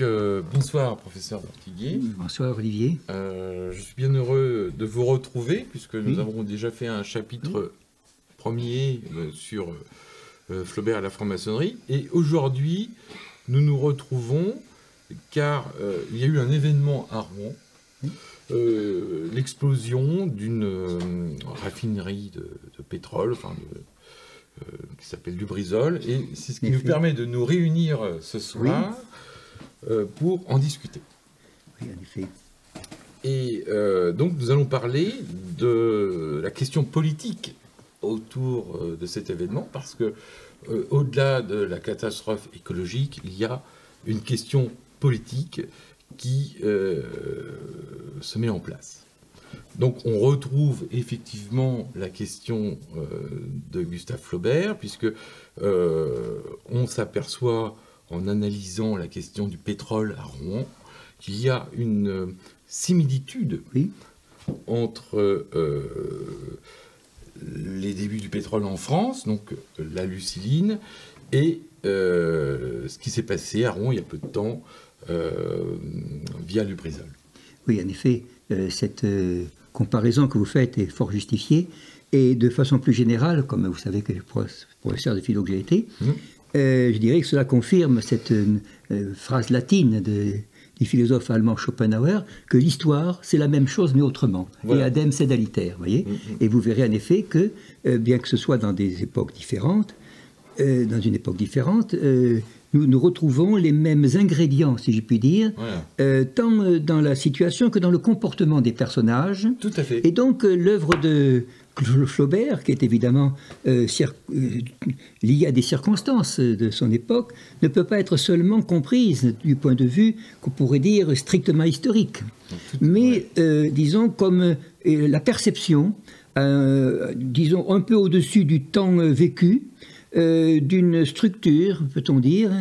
Bonsoir, professeur Mortiguier. Bonsoir, Olivier. Je suis bien heureux de vous retrouver, puisque nous avons déjà fait un chapitre premier sur Flaubert et la franc-maçonnerie. Et aujourd'hui, nous nous retrouvons, car il y a eu un événement à Rouen, l'explosion d'une raffinerie de pétrole, qui s'appelle Lubrizol, et c'est ce qui nous permet de nous réunir ce soir pour en discuter. Oui, en effet. Et donc nous allons parler de la question politique autour de cet événement, parce que au-delà de la catastrophe écologique, il y a une question politique qui se met en place. Donc on retrouve effectivement la question de Gustave Flaubert, puisque on s'aperçoit en analysant la question du pétrole à Rouen qu'il y a une similitude entre les débuts du pétrole en France, donc la Luciline, et ce qui s'est passé à Rouen il y a peu de temps via Lubrizol. Oui, en effet, cette comparaison que vous faites est fort justifiée. Et de façon plus générale, comme vous savez que je suis professeur de philo que j'ai été, je dirais que cela confirme cette phrase latine du philosophe allemand Schopenhauer, que l'histoire, c'est la même chose, mais autrement. Voilà. Et adem sed aliter, voyez. Et vous verrez en effet que, bien que ce soit dans des époques différentes, dans une époque différente, nous retrouvons les mêmes ingrédients, si je puis dire, tant dans la situation que dans le comportement des personnages. Tout à fait. Et donc, l'œuvre de Flaubert, qui est évidemment liée à des circonstances de son époque, ne peut pas être seulement comprise du point de vue qu'on pourrait dire strictement historique, mais disons comme la perception, disons un peu au-dessus du temps vécu, d'une structure, peut-on dire,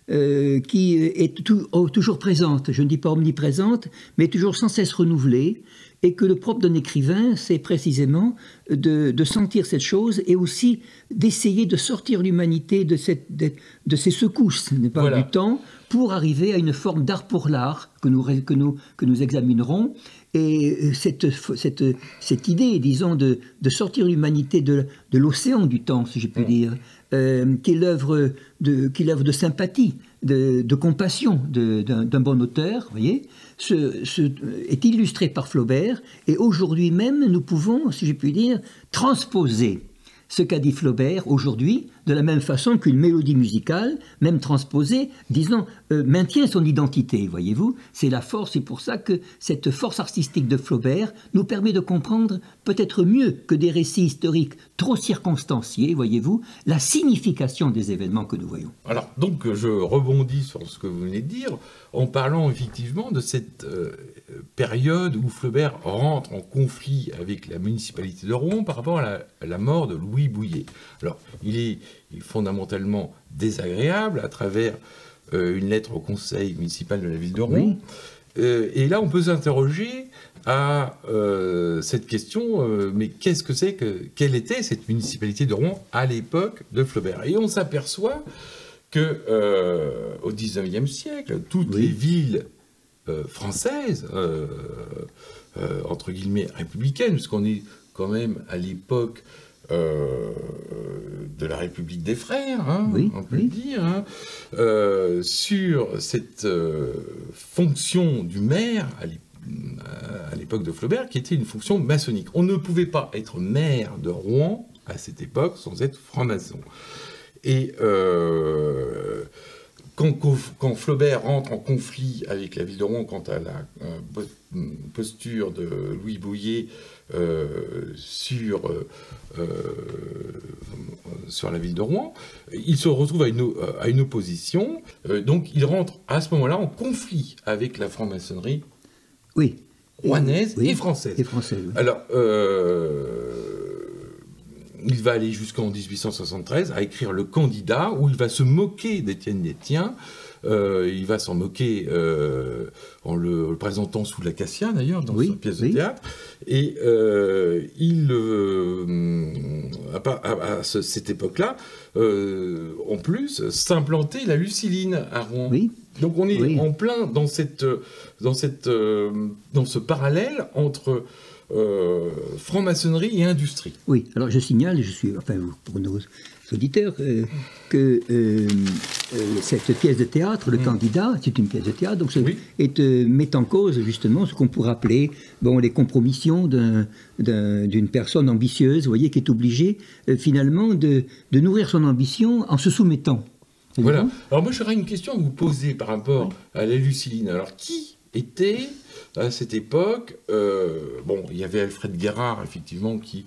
qui est toujours présente, je ne dis pas omniprésente, mais toujours sans cesse renouvelée, et que le propre d'un écrivain, c'est précisément de sentir cette chose et aussi d'essayer de sortir l'humanité de ces secousses du temps pour arriver à une forme d'art pour l'art que nous examinerons. Et cette idée, disons, de sortir l'humanité de l'océan du temps, si je puis dire, qui est l'œuvre de sympathie, de compassion d'un bon auteur, vous voyez, est illustrée par Flaubert. Et aujourd'hui même, nous pouvons, si je puis dire, transposer ce qu'a dit Flaubert aujourd'hui, de la même façon qu'une mélodie musicale, même transposée, disons, maintient son identité, voyez-vous. C'est la force, c'est pour ça que cette force artistique de Flaubert nous permet de comprendre peut-être mieux que des récits historiques trop circonstanciés, voyez-vous, la signification des événements que nous voyons. Alors, donc, je rebondis sur ce que vous venez de dire, en parlant effectivement de cette période où Flaubert rentre en conflit avec la municipalité de Rouen par rapport à la mort de Louis Bouilhet. Alors, il est fondamentalement désagréable à travers une lettre au conseil municipal de la ville de Rouen. Et là, on peut s'interroger à cette question, mais quelle était cette municipalité de Rouen à l'époque de Flaubert? Et on s'aperçoit que au XIXe siècle, toutes les villes françaises, entre guillemets républicaines, puisqu'on est quand même à l'époque de la République des Frères, on peut le dire, sur cette fonction du maire à l'époque de Flaubert, qui était une fonction maçonnique. On ne pouvait pas être maire de Rouen à cette époque sans être franc-maçon. Et quand Flaubert rentre en conflit avec la ville de Rouen quant à la posture de Louis Bouilhet sur la ville de Rouen, il se retrouve à une opposition, donc il rentre à ce moment-là en conflit avec la franc-maçonnerie rouennaise et française. Alors, il va aller jusqu'en 1873 à écrire Le Candidat, où il va se moquer d'Étienne Détien. Il va s'en moquer en le présentant sous l'acacia, d'ailleurs, dans sa pièce de théâtre. Et à cette époque-là, en plus, s'implanter la Luciline à Rouen. Donc on est en plein dans ce parallèle entre franc-maçonnerie et industrie. Oui, alors je signale, pour nos auditeurs, que cette pièce de théâtre, Le Candidat, c'est une pièce de théâtre, donc met en cause justement ce qu'on pourrait appeler les compromissions d'une personne ambitieuse, vous voyez, qui est obligée finalement de nourrir son ambition en se soumettant. Voilà. Alors moi j'aurais une question à vous poser par rapport à la Luciline. Alors qui était à cette époque, il y avait Alfred Guérard effectivement qui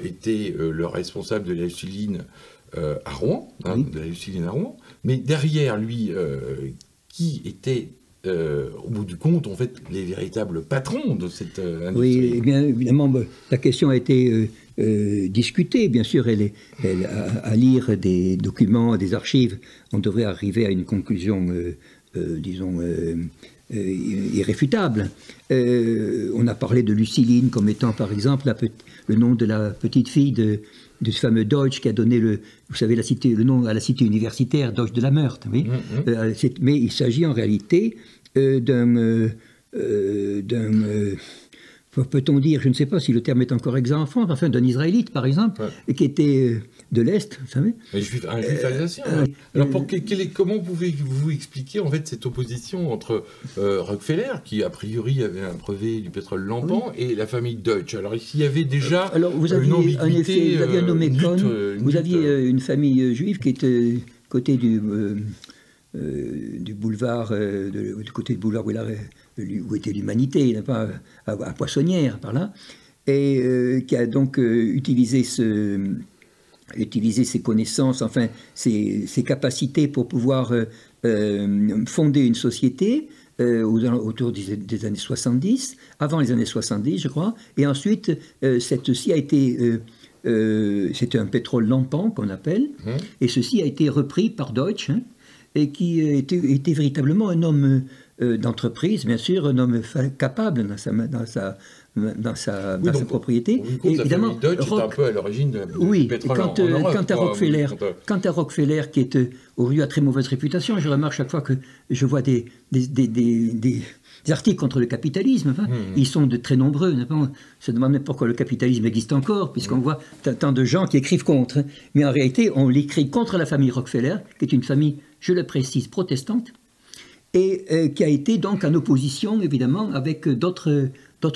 était le responsable de la Luciline à Rouen, de la Luciline à Rouen, mais derrière lui, qui était au bout du compte, en fait, les véritables patrons de cette industrie? Oui, eh bien évidemment, la question a été discutée. Bien sûr, à lire des documents, des archives, on devrait arriver à une conclusion, disons, irréfutable. On a parlé de Luciline comme étant, par exemple, le nom de la petite fille de ce fameux Deutsch qui a donné le nom à la cité universitaire, Deutsch de la Meurthe. Oui. Mais il s'agit en réalité peut-on dire, je ne sais pas si le terme est encore exact en France, enfin d'un Israélite par exemple, qui était de l'Est, vous savez. Un juif alsacien. Alors comment pouvez-vous expliquer en fait cette opposition entre Rockefeller, qui a priori avait un brevet du pétrole lampant, et la famille Deutsch? Alors ici il y avait déjà vous aviez un nommé Cohn, vous aviez une famille juive qui était côté du boulevard, du côté du boulevard où était l'Humanité, à Poissonnière, par là, et qui a donc utilisé ses connaissances, enfin ses capacités pour pouvoir fonder une société autour des années 70, avant les années 70, je crois, et ensuite, ceci a été... c'était un pétrole lampant qu'on appelle, et ceci a été repris par Deutsch, et qui était véritablement un homme d'entreprise, bien sûr, un homme capable dans sa propriété. Et évidemment, Deutsch est un peu à l'origine du pétrole en Europe. Quant à Rockefeller, qui est aujourd'hui à très mauvaise réputation, je remarque chaque fois que je vois des articles contre le capitalisme, ils sont de très nombreux. On se demande même pourquoi le capitalisme existe encore, puisqu'on voit tant de gens qui écrivent contre. Mais en réalité, on l'écrit contre la famille Rockefeller, qui est une famille, je le précise, protestante, et qui a été donc en opposition, évidemment, avec d'autres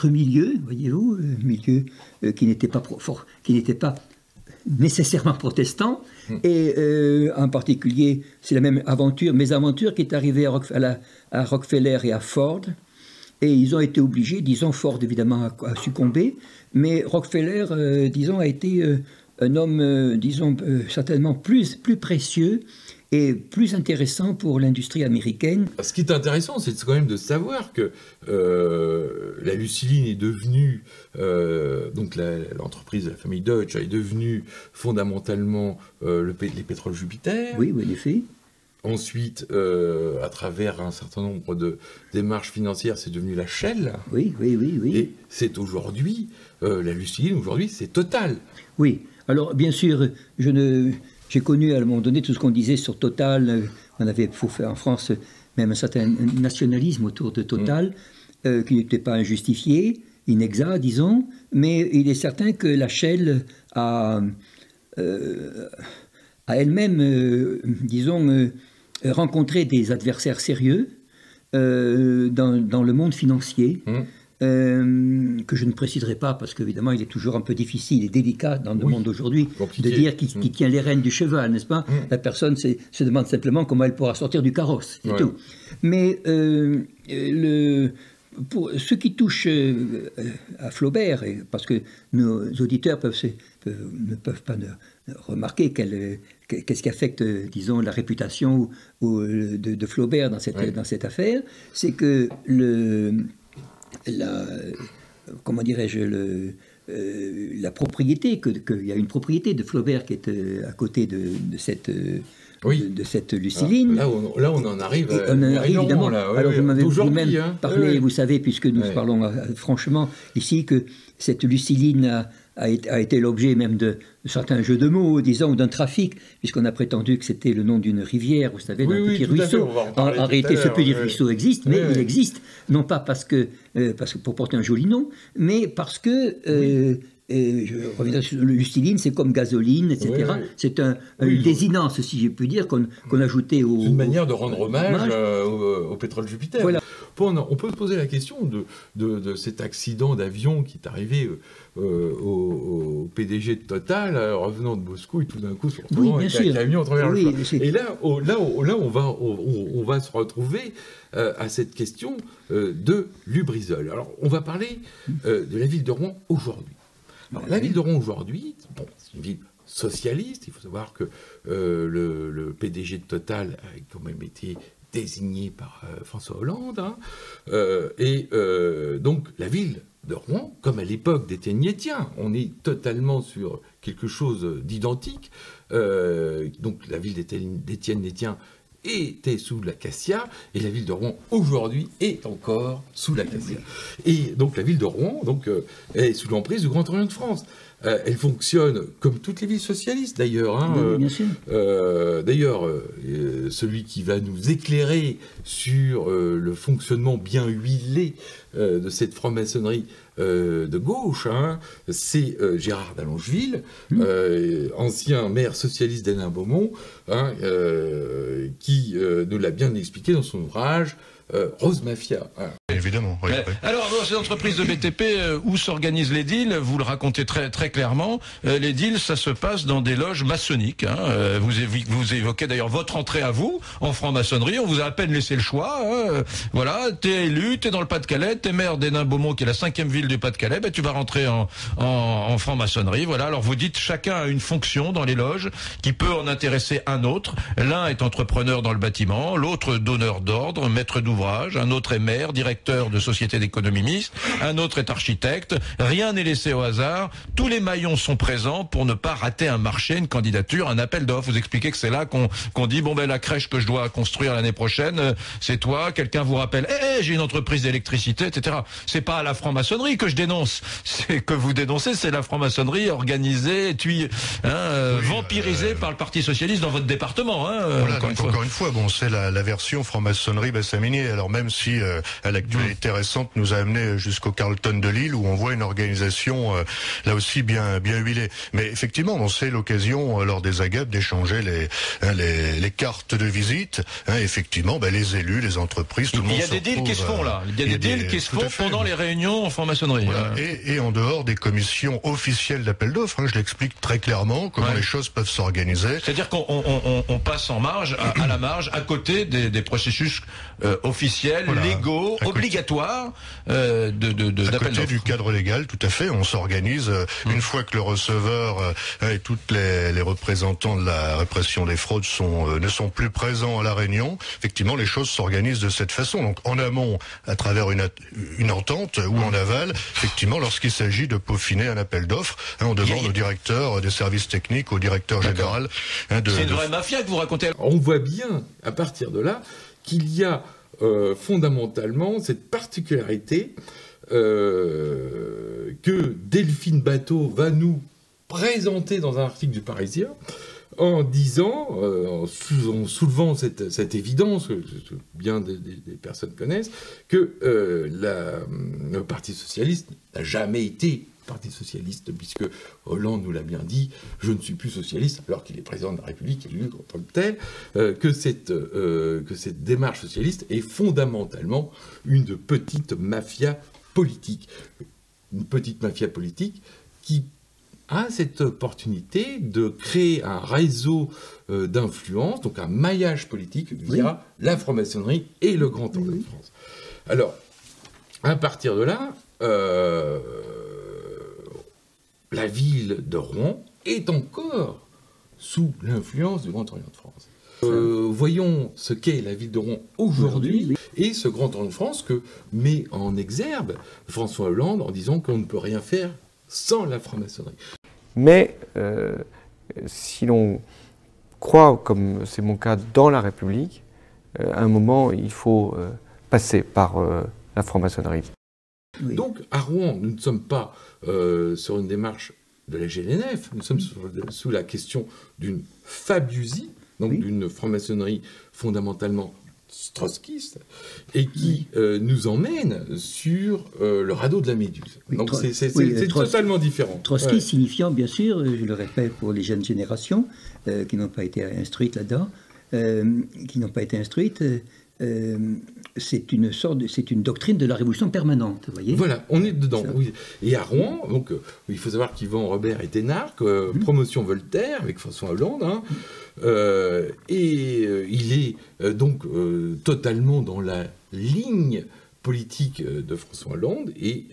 milieux, voyez-vous, milieux qui n'étaient pas nécessairement protestants, et en particulier, c'est la même mésaventure qui est arrivée à Rockefeller et à Ford, et ils ont été obligés, disons, Ford évidemment a succombé, mais Rockefeller, disons, a été un homme, disons, certainement plus précieux et plus intéressant pour l'industrie américaine. Ce qui est intéressant, c'est quand même de savoir que la Luciline est devenue, donc l'entreprise de la famille Deutsch est devenue fondamentalement les pétroles Jupiter. Oui, en effet. Ensuite, à travers un certain nombre de démarches financières, c'est devenu la Shell. Oui. Et c'est aujourd'hui, la Luciline, aujourd'hui, c'est Total. Oui, alors bien sûr, j'ai connu à un moment donné tout ce qu'on disait sur Total. On avait en France même un certain nationalisme autour de Total, qui n'était pas injustifié, inexact, disons, mais il est certain que la Shell a elle-même, disons, rencontré des adversaires sérieux dans le monde financier. Que je ne préciserai pas parce qu'évidemment il est toujours un peu difficile et délicat dans le monde d'aujourd'hui de dire qui tient les rênes du cheval, n'est-ce pas? La personne se demande simplement comment elle pourra sortir du carrosse, c'est tout. Mais pour ce qui touche à Flaubert, parce que nos auditeurs ne peuvent pas remarquer qu'est-ce qui affecte, disons, la réputation de Flaubert dans cette affaire, c'est que comment dirais-je, la propriété, qu'il y a une propriété de Flaubert qui est à côté de cette Luciline. Là, on en arrive évidemment. Alors, vous m'avez vous-même parlé, oui. Vous savez, puisque nous parlons franchement ici, que cette Luciline a été l'objet même de certains jeux de mots, disons, ou d'un trafic, puisqu'on a prétendu que c'était le nom d'une rivière, vous savez, d'un petit ruisseau. En réalité, ce petit ruisseau existe, mais il existe, non pas parce que pour porter un joli nom, mais parce que... je reviendrai sur le lustiline, c'est comme gasoline, etc. Oui, oui. C'est une désinence, si je puis dire, qu'on ajoutait au... C'est une manière de rendre hommage au pétrole Jupiter. Voilà. On peut se poser la question de cet accident d'avion qui est arrivé au PDG de Total, revenant de Moscou, et tout d'un coup se retrouvant avec un camion à travers le choix. Et là, on va se retrouver à cette question de Lubrizol. Alors, on va parler de la ville de Rouen aujourd'hui. Alors, la ville de Rouen aujourd'hui, bon, c'est une ville socialiste. Il faut savoir que le PDG de Total a quand même été désigné par François Hollande. Hein, donc la ville de Rouen, comme à l'époque d'Étienne Niétien, on est totalement sur quelque chose d'identique. Donc la ville d'Étienne Niétien était sous l'acacia, et la ville de Rouen aujourd'hui est encore sous l'acacia. Et donc la ville de Rouen est sous l'emprise du Grand Orient de France. Elle fonctionne comme toutes les villes socialistes d'ailleurs. Hein, oui, bien sûr. D'ailleurs, celui qui va nous éclairer sur le fonctionnement bien huilé de cette franc-maçonnerie de gauche, hein, c'est Gérard d'Allongeville, ancien maire socialiste d'Hénin-Beaumont, hein, qui nous l'a bien expliqué dans son ouvrage Rose Mafia. Hein. Évidemment. Oui, oui. Alors, dans ces entreprises de BTP, où s'organisent les deals, vous le racontez très, très clairement, les deals, ça se passe dans des loges maçonniques. Hein. Vous évoquez d'ailleurs votre entrée à vous, en franc-maçonnerie, on vous a à peine laissé le choix. Hein. Voilà, t'es élu, t'es dans le Pas-de-Calais, t'es maire d'Hénin-Beaumont, qui est la 5e ville du Pas-de-Calais, ben, tu vas rentrer en franc-maçonnerie. Voilà, alors vous dites, chacun a une fonction dans les loges qui peut en intéresser un autre. L'un est entrepreneur dans le bâtiment, l'autre donneur d'ordre, maître d'ouvrage, un autre est maire, directeur de société d'économie mixte, un autre est architecte, rien n'est laissé au hasard, tous les maillons sont présents pour ne pas rater un marché, une candidature, un appel d'offres. Vous expliquez que c'est là qu'on dit, bon ben la crèche que je dois construire l'année prochaine, c'est toi, quelqu'un vous rappelle, j'ai une entreprise d'électricité, etc. C'est pas la franc-maçonnerie que je dénonce, c'est que vous dénoncez, c'est la franc-maçonnerie organisée, vampirisée par le Parti Socialiste dans votre département. Hein, voilà, encore une fois, bon, c'est la version franc-maçonnerie Bassaminier, alors même si à l'actualité récente nous a amené jusqu'au Carlton de Lille où on voit une organisation là aussi bien huilée. Mais effectivement, on sait l'occasion lors des agapes d'échanger les cartes de visite. Hein, effectivement, les élus, les entreprises, tout le monde. Il y a des deals qui se font là. Il y a des deals qui se font pendant les réunions en franc-maçonnerie. Voilà. Et en dehors des commissions officielles d'appel d'offres, hein, je l'explique très clairement comment les choses peuvent s'organiser. C'est-à-dire qu'on passe en marge, à la marge, à côté des processus officiels, légaux, obligatoires à côté du cadre légal, tout à fait. On s'organise une fois que le receveur et toutes les représentants de la répression des fraudes ne sont plus présents à la réunion. Effectivement, les choses s'organisent de cette façon. Donc en amont, à travers une entente, ou en aval, effectivement, lorsqu'il s'agit de peaufiner un appel d'offres, on demande au directeur des services techniques, au directeur général. C'est une vraie mafia que vous racontez. On voit bien, à partir de là, qu'il y a fondamentalement cette particularité que Delphine Batho va nous présenter dans un article du Parisien en disant, en soulevant cette évidence que bien des personnes connaissent, que le Parti socialiste n'a jamais été Parti socialiste, puisque Hollande nous l'a bien dit, je ne suis plus socialiste, alors qu'il est président de la République, élu en tant que tel, que cette démarche socialiste est fondamentalement une petite mafia politique. Une petite mafia politique qui a cette opportunité de créer un réseau d'influence, donc un maillage politique via la franc-maçonnerie et le Grand Orient de France. Alors, à partir de là, la ville de Rouen est encore sous l'influence du Grand Orient de France. Voyons ce qu'est la ville de Rouen aujourd'hui et ce Grand Orient de France que met en exergue François Hollande en disant qu'on ne peut rien faire sans la franc-maçonnerie. Mais si l'on croit, comme c'est mon cas, dans la République, à un moment, il faut passer par la franc-maçonnerie. Oui. Donc, à Rouen, nous ne sommes pas sur une démarche de la GLNF, nous sommes sous la question d'une fabiusie, donc d'une franc-maçonnerie fondamentalement trotskiste, et qui nous emmène sur le radeau de la Méduse. Donc c'est totalement différent. Trotskiste signifiant, bien sûr, je le répète pour les jeunes générations qui n'ont pas été instruites là-dedans, c'est une doctrine de la révolution permanente, vous voyez. Voilà, on est dedans. Oui. Et à Rouen, donc, il faut savoir qu'Yvan Robert est énarque, promotion Voltaire avec François Hollande, hein, et il est donc totalement dans la ligne politique de François Hollande, et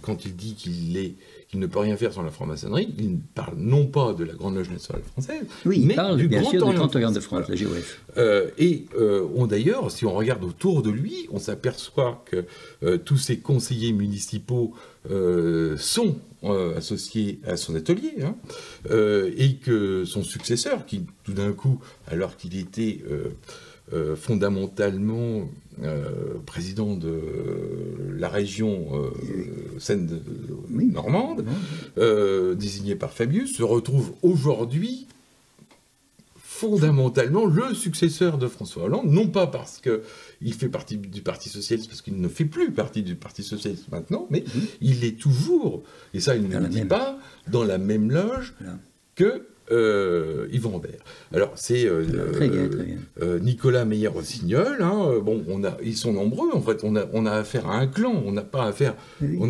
quand il dit qu'il ne peut rien faire sans la franc-maçonnerie, il parle non pas de la Grande Loge nationale française, oui, mais il parle du bien sûr du Grand Orient de voilà. France, la GOF. D'ailleurs, si on regarde autour de lui, on s'aperçoit que tous ses conseillers municipaux sont associés à son atelier, hein, et que son successeur, qui tout d'un coup, alors qu'il était fondamentalement président de la région Seine-Normande, désigné par Fabius, se retrouve aujourd'hui fondamentalement le successeur de François Hollande, non pas parce qu'il fait partie du Parti Socialiste, parce qu'il ne fait plus partie du Parti Socialiste maintenant, mais il est toujours, et ça il ne le dit pas, dans la même loge que Yvan Robert. Alors c'est très bien. Nicolas Meyer-Rossignol, hein, bon, ils sont nombreux en fait, on a affaire à un clan, on n'a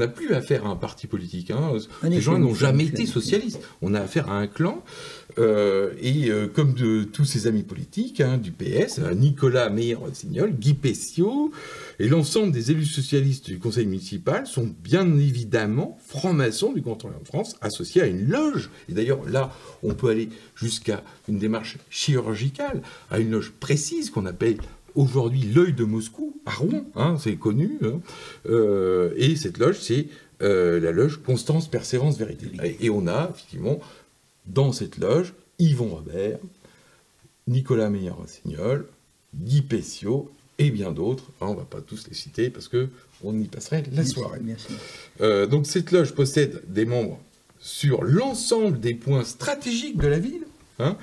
plus affaire à un parti politique, hein. Les gens n'ont jamais été socialistes, on a affaire à un clan, comme de tous ses amis politiques, hein, du PS, Nicolas Meyer-Rossignol, Guy Pessiot, et l'ensemble des élus socialistes du conseil municipal sont bien évidemment francs-maçons du Grand Orient de France, associés à une loge. Et d'ailleurs, là, on peut aller jusqu'à une démarche chirurgicale, à une loge précise qu'on appelle aujourd'hui l'œil de Moscou, à Rouen, hein, c'est connu. Hein. Et cette loge, c'est la loge Constance, Persévérance, Vérité. Et on a, effectivement, dans cette loge, Yvan Robert, Nicolas Meyer-Rossignol, Guy Pessiot, et bien d'autres, hein, on ne va pas tous les citer parce qu'on y passerait la soirée. Donc cette loge possède des membres sur l'ensemble des points stratégiques de la ville, hein,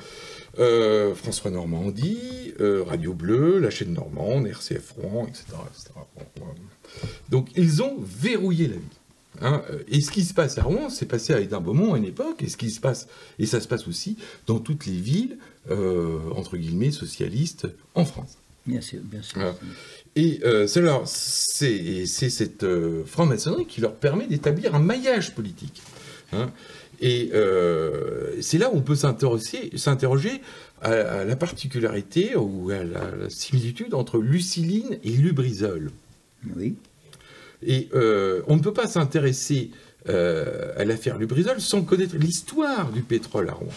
François Normandie, Radio Bleu, la chaîne Normande, RCF Rouen, etc. Donc ils ont verrouillé la ville. Hein, et ce qui se passe à Rouen, c'est passé à Hénin-Beaumont à une époque, et ça se passe aussi dans toutes les villes, entre guillemets, socialistes en France. Bien sûr, bien sûr. Et c'est cette franc-maçonnerie qui leur permet d'établir un maillage politique. Hein. Et c'est là où on peut s'interroger à la particularité ou à la similitude entre Luciline et Lubrizol. Oui. Et on ne peut pas s'intéresser à l'affaire Lubrizol sans connaître l'histoire du pétrole à Rouen.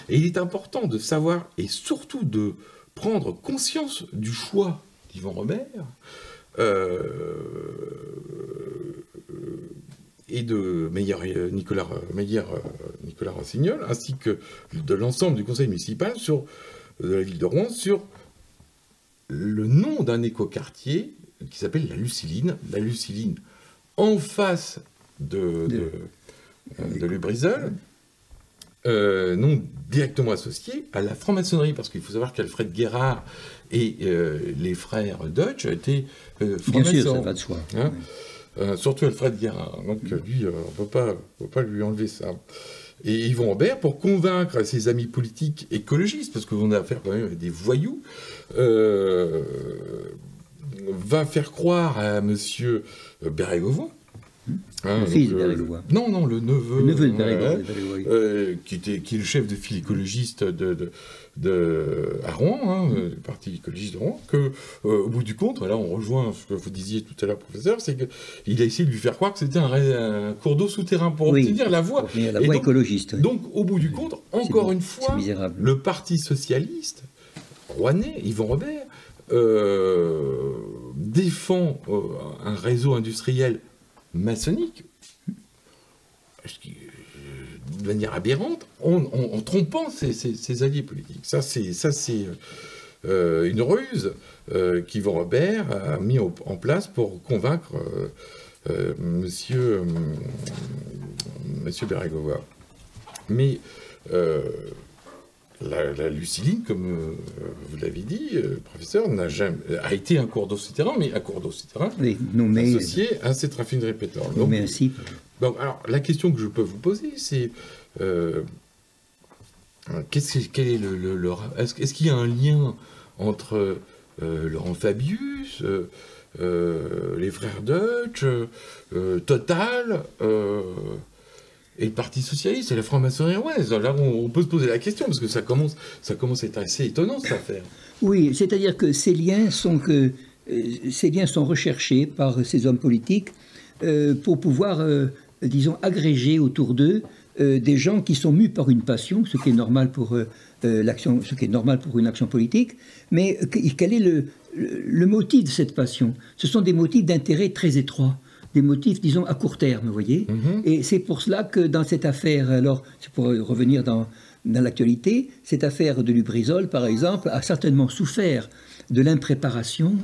Et il est important de savoir, et surtout de prendre conscience du choix d'Yvan Robert et de Nicolas Rossignol, ainsi que de l'ensemble du conseil municipal de la ville de Rouen, sur le nom d'un écoquartier qui s'appelle la Luciline. La Luciline en face de Lubrizol, non directement associé à la franc-maçonnerie, parce qu'il faut savoir qu'Alfred Guérard et les frères Deutsch étaient francs-maçons. Bien sûr, ça va de soi. Hein, surtout Alfred Guérard. Donc lui, on ne peut pas lui enlever ça. Et Yvan Robert, pour convaincre ses amis politiques écologistes, parce qu'on a affaire quand même à des voyous, va faire croire à monsieur Bérégovoy, le fils de Bérégovoy. Non, le neveu. Le neveu de Bérégovoy. Qui est le chef de file écologiste à Rouen, hein, le parti écologiste de Rouen, au bout du compte, là on rejoint ce que vous disiez tout à l'heure, professeur, c'est qu'il a essayé de lui faire croire que c'était un cours d'eau souterrain pour obtenir la voie. La voie écologiste. Donc, au bout du compte, encore une fois, le parti socialiste rouennais, Yvan Robert, défend un réseau industriel maçonnique de manière aberrante en trompant ses alliés politiques. Ça c'est une ruse qu'Yvan Robert a mis en place pour convaincre monsieur Bérégovoy. Mais la luciline, comme vous l'avez dit, professeur, a été un cours d'eau souterrain, mais un cours d'eau souterrain associé à cette raffinerie pétrole. Donc, alors, la question que je peux vous poser, c'est quel est est-ce qu'il y a un lien entre Laurent Fabius, les frères Deutsch, Total, et le Parti Socialiste et la franc-maçonnerie rouennaise? Là, on peut se poser la question, parce que ça commence à être assez étonnant, cette affaire. Oui, c'est-à-dire que ces liens sont recherchés par ces hommes politiques pour pouvoir, disons, agréger autour d'eux des gens qui sont mus par une passion, ce qui est normal pour une action politique. Mais quel est le motif de cette passion? Ce sont des motifs d'intérêt très étroits, des motifs, disons, à court terme, vous voyez. Et c'est pour cela que dans cette affaire, alors, c'est pour revenir dans l'actualité, cette affaire de Lubrizol, par exemple, a certainement souffert de l'impréparation,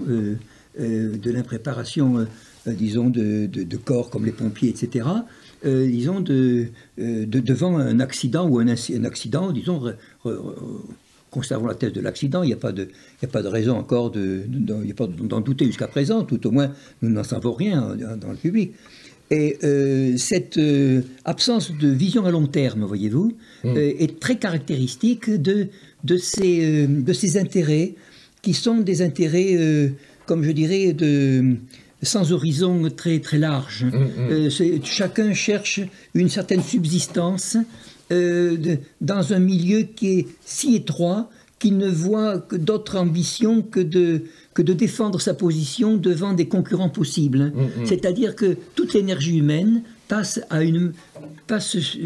disons, de corps comme les pompiers, etc., disons, devant un accident ou un accident, disons, conservons la thèse de l'accident, il n'y a pas de raison encore d'en douter jusqu'à présent, tout au moins nous n'en savons rien dans le public. Et cette absence de vision à long terme, voyez-vous, est très caractéristique de ces intérêts qui sont des intérêts, comme je dirais, sans horizon très, très large. Chacun cherche une certaine subsistance dans un milieu qui est si étroit qu'il ne voit que d'autres ambitions que de défendre sa position devant des concurrents possibles. C'est-à-dire que toute l'énergie humaine passe,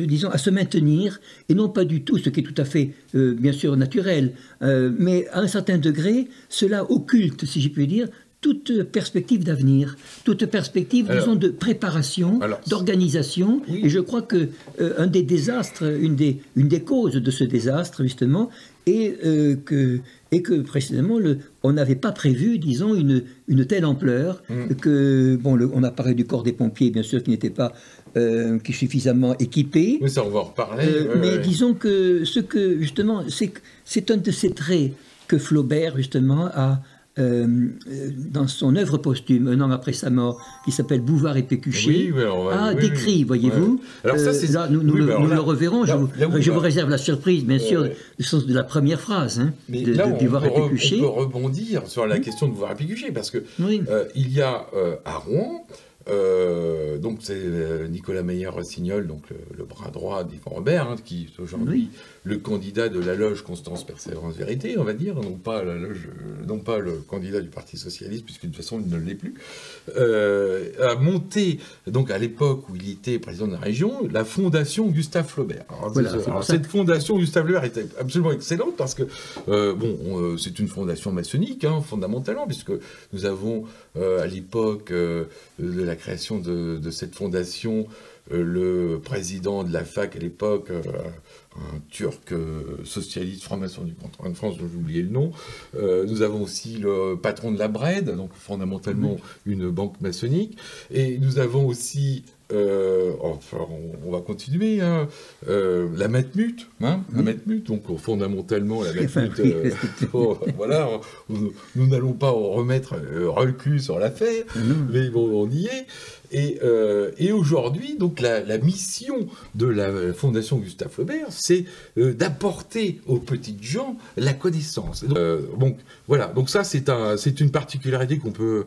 disons, à se maintenir, et non pas du tout, ce qui est tout à fait, bien sûr, naturel, mais à un certain degré, cela occulte, si je puis dire, toute perspective d'avenir, toute perspective, disons, de préparation, d'organisation. Oui. Et je crois que un des désastres, une des causes de ce désastre, justement, est que précisément, on n'avait pas prévu, disons, une telle ampleur, que, bon, on a parlé du corps des pompiers, bien sûr, qui n'était pas suffisamment équipé. Oui, ça, on va en reparler. Mais disons que justement, c'est un de ces traits que Flaubert, justement, a dans son œuvre posthume, un an après sa mort, qui s'appelle Bouvard et Pécuchet, décrit, voyez-vous. Alors ça, là, nous le reverrons. Je vous réserve la surprise, bien sûr, de la première phrase de Bouvard et Pécuchet. On peut rebondir sur la question de Bouvard et Pécuchet, parce que il y a à Rouen, donc c'est Nicolas Meyer-Rossignol, donc le bras droit d'Yvon Robert, qui est aujourd'hui le candidat de la loge Constance Persévérance Vérité, on va dire, non pas le candidat du Parti Socialiste, puisque de toute façon il ne l'est plus, a monté, donc à l'époque où il était président de la région, la fondation Gustave Flaubert. Cette fondation Gustave Flaubert était absolument excellente, parce que c'est une fondation maçonnique, fondamentalement, puisque nous avons à l'époque de la création de cette fondation, le président de la fac à l'époque, un turc socialiste franc-maçon du canton de France, dont j'ai oublié le nom. Nous avons aussi le patron de la Bred, donc fondamentalement une banque maçonnique. Et nous avons aussi, on va continuer, la Matmut, la Matmut, donc fondamentalement la Matmut, voilà, nous n'allons pas remettre recul sur l'affaire, mais bon, on y est. Et aujourd'hui, donc la mission de la Fondation Gustave Flaubert, c'est d'apporter aux petites gens la connaissance. Donc voilà, donc ça c'est une particularité qu'on peut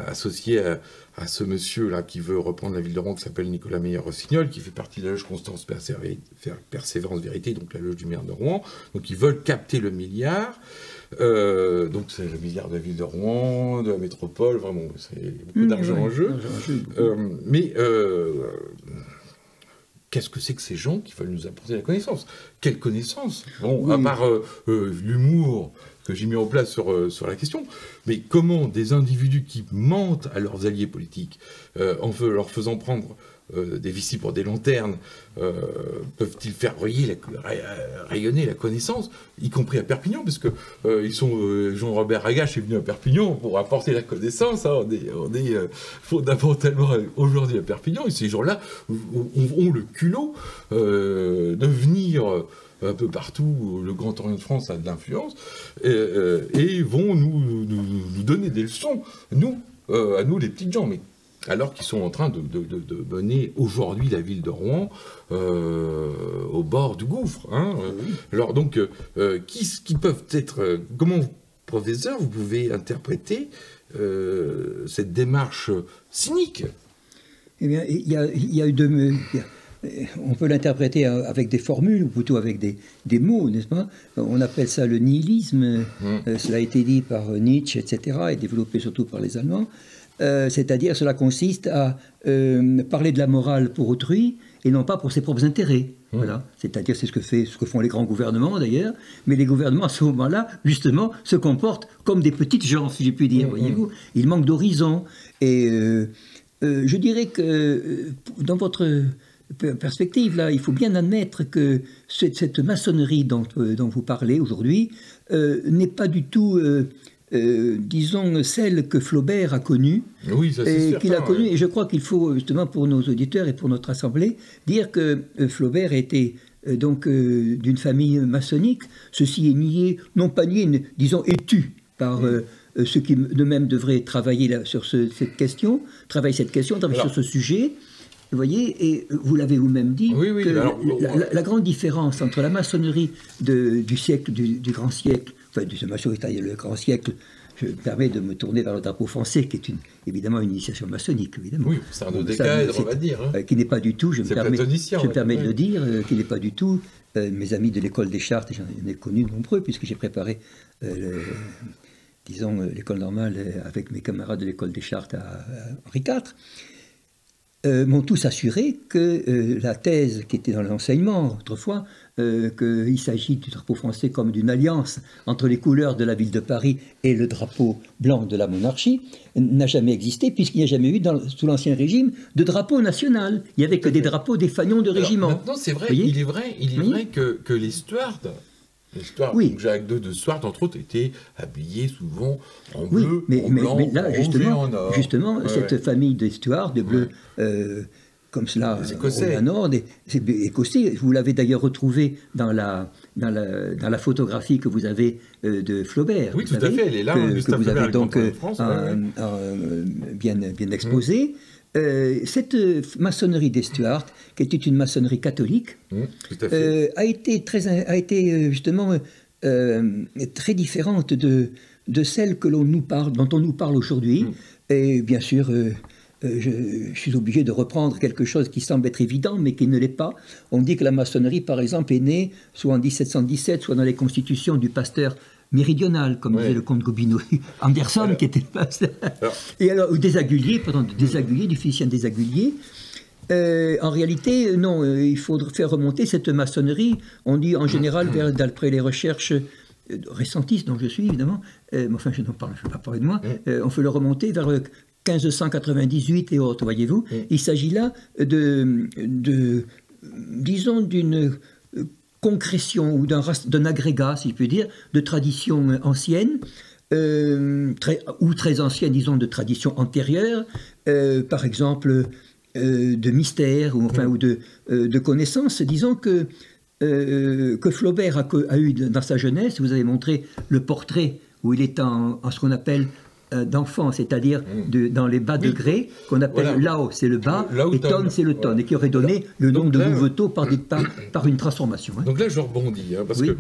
associer à ce monsieur-là qui veut reprendre la ville de Rouen, qui s'appelle Nicolas Meyer-Rossignol, qui fait partie de la loge Constance Persévérance Vérité, donc la loge du maire de Rouen. Donc ils veulent capter le milliard. Donc c'est le milliard de la ville de Rouen, de la métropole, vraiment, c'est beaucoup d'argent en jeu. Mais qu'est-ce que c'est que ces gens qui veulent nous apporter la connaissance? Quelle connaissance? Bon, à part l'humour que j'ai mis en place sur la question, mais comment des individus qui mentent à leurs alliés politiques, en leur faisant prendre des vessies pour des lanternes peuvent-ils faire rayonner la connaissance, y compris à Perpignan, parce que Jean-Robert Agache est venu à Perpignan pour apporter la connaissance. Hein, on est fondamentalement aujourd'hui à Perpignan, et ces gens-là ont le culot de venir un peu partout. Le Grand Orient de France a de l'influence, et vont nous donner des leçons, à nous les petites gens, mais alors qu'ils sont en train de mener aujourd'hui la ville de Rouen au bord du gouffre. Hein. Alors donc, qui peuvent être... comment, professeur, vous pouvez interpréter cette démarche cynique? Eh bien, il y a eu deux... On peut l'interpréter avec des formules, ou plutôt avec des mots, n'est-ce pas? On appelle ça le nihilisme. Cela a été dit par Nietzsche, etc., et développé surtout par les Allemands. C'est-à-dire, cela consiste à parler de la morale pour autrui et non pas pour ses propres intérêts. Voilà. C'est-à-dire, c'est ce que font les grands gouvernements d'ailleurs, mais les gouvernements à ce moment-là, justement, se comportent comme des petites gens, si j'ai pu dire, voyez-vous. Ils manquent d'horizon. Et je dirais que dans votre perspective, là, il faut bien admettre que cette maçonnerie dont vous parlez aujourd'hui n'est pas du tout... disons, celle que Flaubert a connue, oui, ça, c'est certain, qu'il a connue, et je crois qu'il faut, justement, pour nos auditeurs et pour notre assemblée, dire que Flaubert était donc d'une famille maçonnique. Ceci est nié, non pas nié, disons, étu par ceux qui eux-mêmes devraient travailler sur cette question, travailler sur ce sujet. Vous voyez, et vous l'avez vous-même dit, que la grande différence entre la maçonnerie du siècle, du grand siècle, enfin, de maçonnerie, c'est-à-dire le grand siècle, je me permets de me tourner vers le drapeau français, qui est évidemment une initiation maçonnique, évidemment. Oui, c'est un dodécaèdre, on va dire. Hein. Qui n'est pas du tout, je me permets de le dire, qui n'est pas du tout, mes amis de l'école des Chartes, j'en ai connu nombreux, puisque j'ai préparé, disons, l'école normale avec mes camarades de l'école des Chartes à Henri IV, m'ont tous assuré que la thèse qui était dans l'enseignement autrefois, qu'il s'agit du drapeau français comme d'une alliance entre les couleurs de la ville de Paris et le drapeau blanc de la monarchie, n'a jamais existé, puisqu'il n'y a jamais eu, sous l'Ancien Régime, de drapeau national. Il n'y avait que des drapeaux des fanions de régiment. Maintenant, c'est vrai, il est vrai que les Stuarts... Jacques II de Stuart, entre autres, était habillé souvent en bleu, en blanc, là, en rouge et en or. Justement, cette famille des Stuart, de bleu, comme cela, au nord, des Écossais, vous l'avez d'ailleurs retrouvé dans la photographie que vous avez de Flaubert. Oui, tout à fait, elle est là, que vous avez donc bien exposée. Cette maçonnerie des Stuarts, qui était une maçonnerie catholique, a été justement très différente de celle dont on nous parle aujourd'hui. Et bien sûr, je suis obligé de reprendre quelque chose qui semble être évident, mais qui ne l'est pas. On dit que la maçonnerie, par exemple, est née soit en 1717, soit dans les constitutions du pasteur méridional, comme disait le comte Gobineau, Anderson, qui était le pasteur. Et alors, des aiguilliers, du physicien des aiguilliers. En réalité, non, il faut faire remonter cette maçonnerie. On dit en général, d'après les recherches récentistes, dont je suis évidemment, mais enfin je ne vais pas parler de moi, on fait le remonter vers 1598 et autres, voyez-vous. Il s'agit là disons, d'une concrétion ou d'un agrégat, si je puis dire, de traditions anciennes, ou très anciennes, disons, de traditions antérieures, par exemple de mystère ou de connaissances. Disons que Flaubert a eu dans sa jeunesse, vous avez montré le portrait où il est en ce qu'on appelle d'enfant, c'est-à-dire dans les bas degrés, qu'on appelle Lao, c'est le bas, et Ton, c'est le ton, et qui aurait donné le nom de Louveteau par une transformation. Hein. Donc là, je rebondis, parce que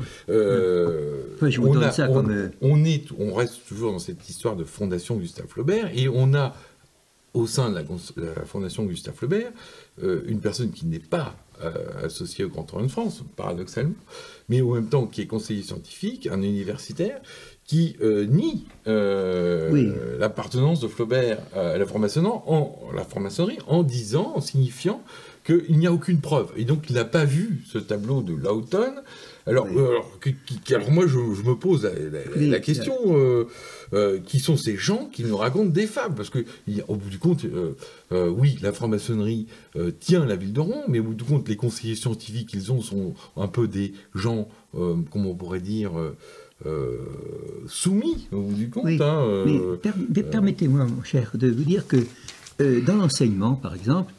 on reste toujours dans cette histoire de fondation Gustave Flaubert, et on a, au sein de la fondation Gustave Flaubert, une personne qui n'est pas associée au Grand Orient de France, paradoxalement, mais en même temps qui est conseiller scientifique, un universitaire, qui nie l'appartenance de Flaubert à la franc-maçonnerie en signifiant qu'il n'y a aucune preuve. Et donc, il n'a pas vu ce tableau de Lawton. Alors, alors moi, je me pose la question, qui sont ces gens qui nous racontent des fables? Parce que, au bout du compte, oui, la franc-maçonnerie tient la ville de Rouen, mais au bout du compte, les conseillers scientifiques qu'ils ont sont un peu des gens, comment on pourrait dire, soumis, au bout du compte. Oui, hein, mais permettez-moi, mon cher, de vous dire que dans l'enseignement, par exemple,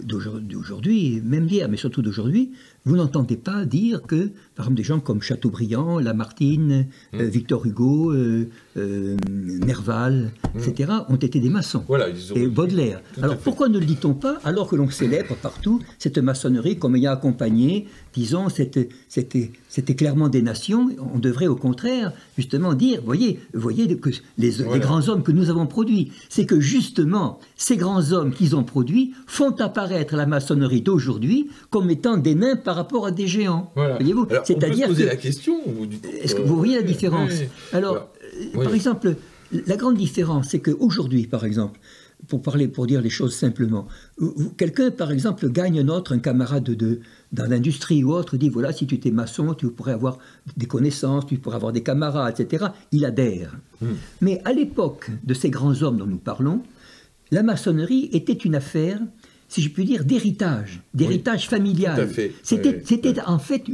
d'aujourd'hui, même d'hier, mais surtout d'aujourd'hui, vous n'entendez pas dire que, par exemple, des gens comme Chateaubriand, Lamartine, Victor Hugo, Nerval, etc., ont été des maçons. Voilà, et Baudelaire. Alors pourquoi ne le dit-on pas, alors que l'on célèbre partout cette maçonnerie comme ayant accompagné, disons, cet éclairement des nations? On devrait au contraire, justement, dire, voyez que les grands hommes que nous avons produits, c'est que justement, ces grands hommes qu'ils ont produits font apparaître la maçonnerie d'aujourd'hui comme étant des nains par rapport à des géants. Voilà. Voyez-vous, c'est-à-dire que la question. Est-ce que vous voyez la différence? Alors, par exemple, la grande différence, c'est qu'aujourd'hui, par exemple, pour dire les choses simplement, quelqu'un, par exemple, gagne un camarade dans l'industrie ou autre, dit voilà, si tu étais maçon, tu pourrais avoir des connaissances, tu pourrais avoir des camarades, etc. Il adhère. Mais à l'époque de ces grands hommes dont nous parlons, la maçonnerie était une affaire, si je puis dire, d'héritage familial. C'était en fait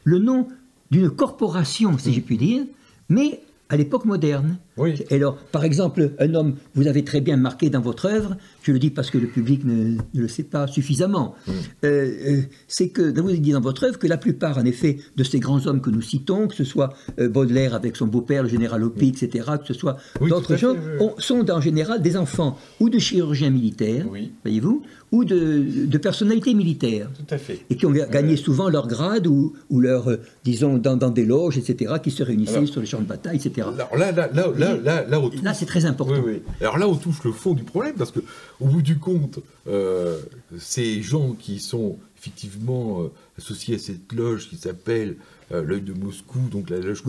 le nom d'une corporation, si je puis dire, mais à l'époque moderne. Oui. Et alors, par exemple, un homme, vous avez très bien marqué dans votre œuvre, je le dis parce que le public ne le sait pas suffisamment, c'est que vous avez dit dans votre œuvre que la plupart, en effet, de ces grands hommes que nous citons, que ce soit Baudelaire avec son beau-père, le général Hopi, etc., que ce soit d'autres gens, sont en général des enfants ou de chirurgiens militaires, voyez-vous, ou de personnalités militaires. Tout à fait. Et qui ont gagné souvent leur grade ou leur, disons, dans des loges, etc., qui se réunissaient sur les champs de bataille, etc. Alors là, c'est très important. Oui. Alors là, on touche le fond du problème, parce que au bout du compte, ces gens qui sont effectivement associés à cette loge qui s'appelle l'œil de Moscou, donc la loge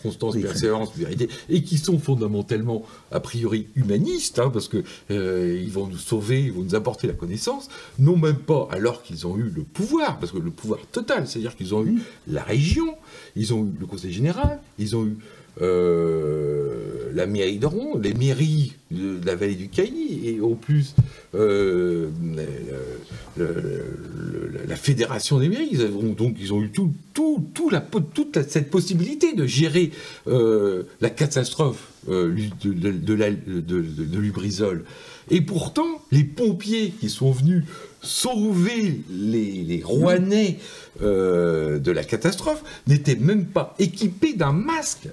Constance, Persévérance, Vérité, et qui sont fondamentalement, a priori, humanistes, hein, parce que ils vont nous sauver, ils vont nous apporter la connaissance, non même pas alors qu'ils ont eu le pouvoir, parce que le pouvoir total, c'est-à-dire qu'ils ont eu la région, ils ont eu le conseil général, ils ont eu la mairie de Rouen, les mairies de la vallée du Cailly, et au plus la fédération des mairies. Ils ont eu toute cette possibilité de gérer la catastrophe de Lubrizol. Et pourtant, les pompiers qui sont venus sauver les Rouennais de la catastrophe n'étaient même pas équipés d'un masque.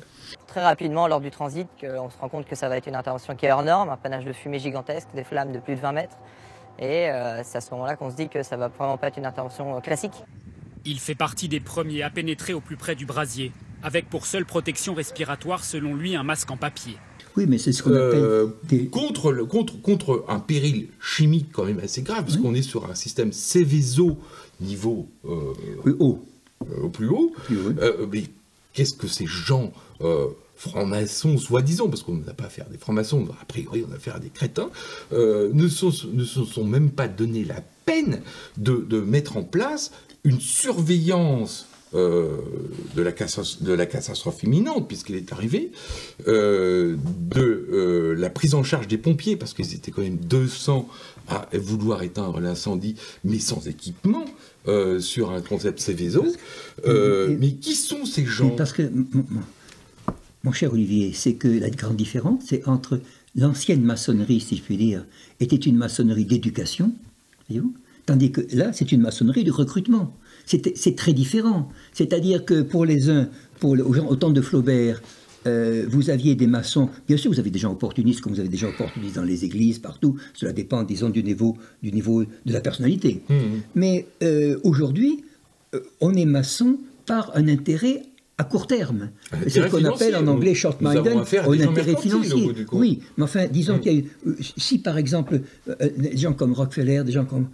Très rapidement, lors du transit, on se rend compte que ça va être une intervention qui est hors norme, un panache de fumée gigantesque, des flammes de plus de 20 mètres. Et c'est à ce moment-là qu'on se dit que ça va vraiment pas être une intervention classique. Il fait partie des premiers à pénétrer au plus près du brasier, avec pour seule protection respiratoire, selon lui, un masque en papier. Oui, mais c'est ce qu'on appelle... Contre un péril chimique quand même assez grave, parce qu'on est sur un système Seveso niveau au plus haut. Mais qu'est-ce que ces gens francs-maçons, soi-disant, parce qu'on n'a pas affaire à des francs-maçons, a priori on a affaire à des crétins, ne se sont même pas donné la peine de mettre en place une surveillance de la catastrophe imminente, puisqu'elle est arrivée, de la prise en charge des pompiers, parce qu'ils étaient quand même 200 à vouloir éteindre l'incendie, mais sans équipement, sur un concept Seveso. Mais qui sont ces gens? Parce que, mon cher Olivier, c'est que la grande différence, c'est entre l'ancienne maçonnerie, si je puis dire, était une maçonnerie d'éducation, voyez-vous, tandis que là, c'est une maçonnerie de recrutement. C'est très différent. C'est-à-dire que pour les uns, au temps de Flaubert, vous aviez des maçons, bien sûr vous avez des gens opportunistes comme vous avez des gens opportunistes dans les églises, partout, cela dépend, disons, du niveau de la personnalité. Mais aujourd'hui, on est maçon par un intérêt à court terme. C'est ce qu'on appelle en anglais short-minded, un intérêt financier. Oui, mais enfin, disons qu'il y a eu, si par exemple, des gens comme Rockefeller, des gens comme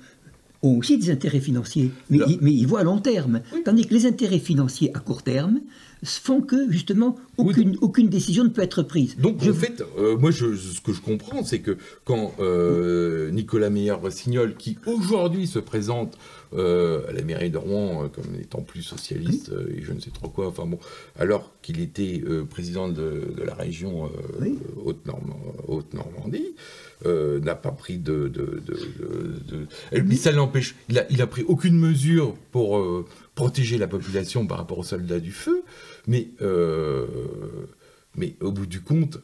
ont aussi des intérêts financiers, mais ils voient à long terme. Tandis que les intérêts financiers à court terme font que, justement, aucune décision ne peut être prise. Donc, en fait, moi, ce que je comprends, c'est que quand Nicolas Meyer-Rossignol, qui aujourd'hui se présente à la mairie de Rouen comme étant plus socialiste et je ne sais trop quoi, enfin bon, alors qu'il était président de la région Haute-Normandie, n'a pas pris mais ça l'empêche, il a pris aucune mesure pour protéger la population par rapport aux soldats du feu, mais au bout du compte,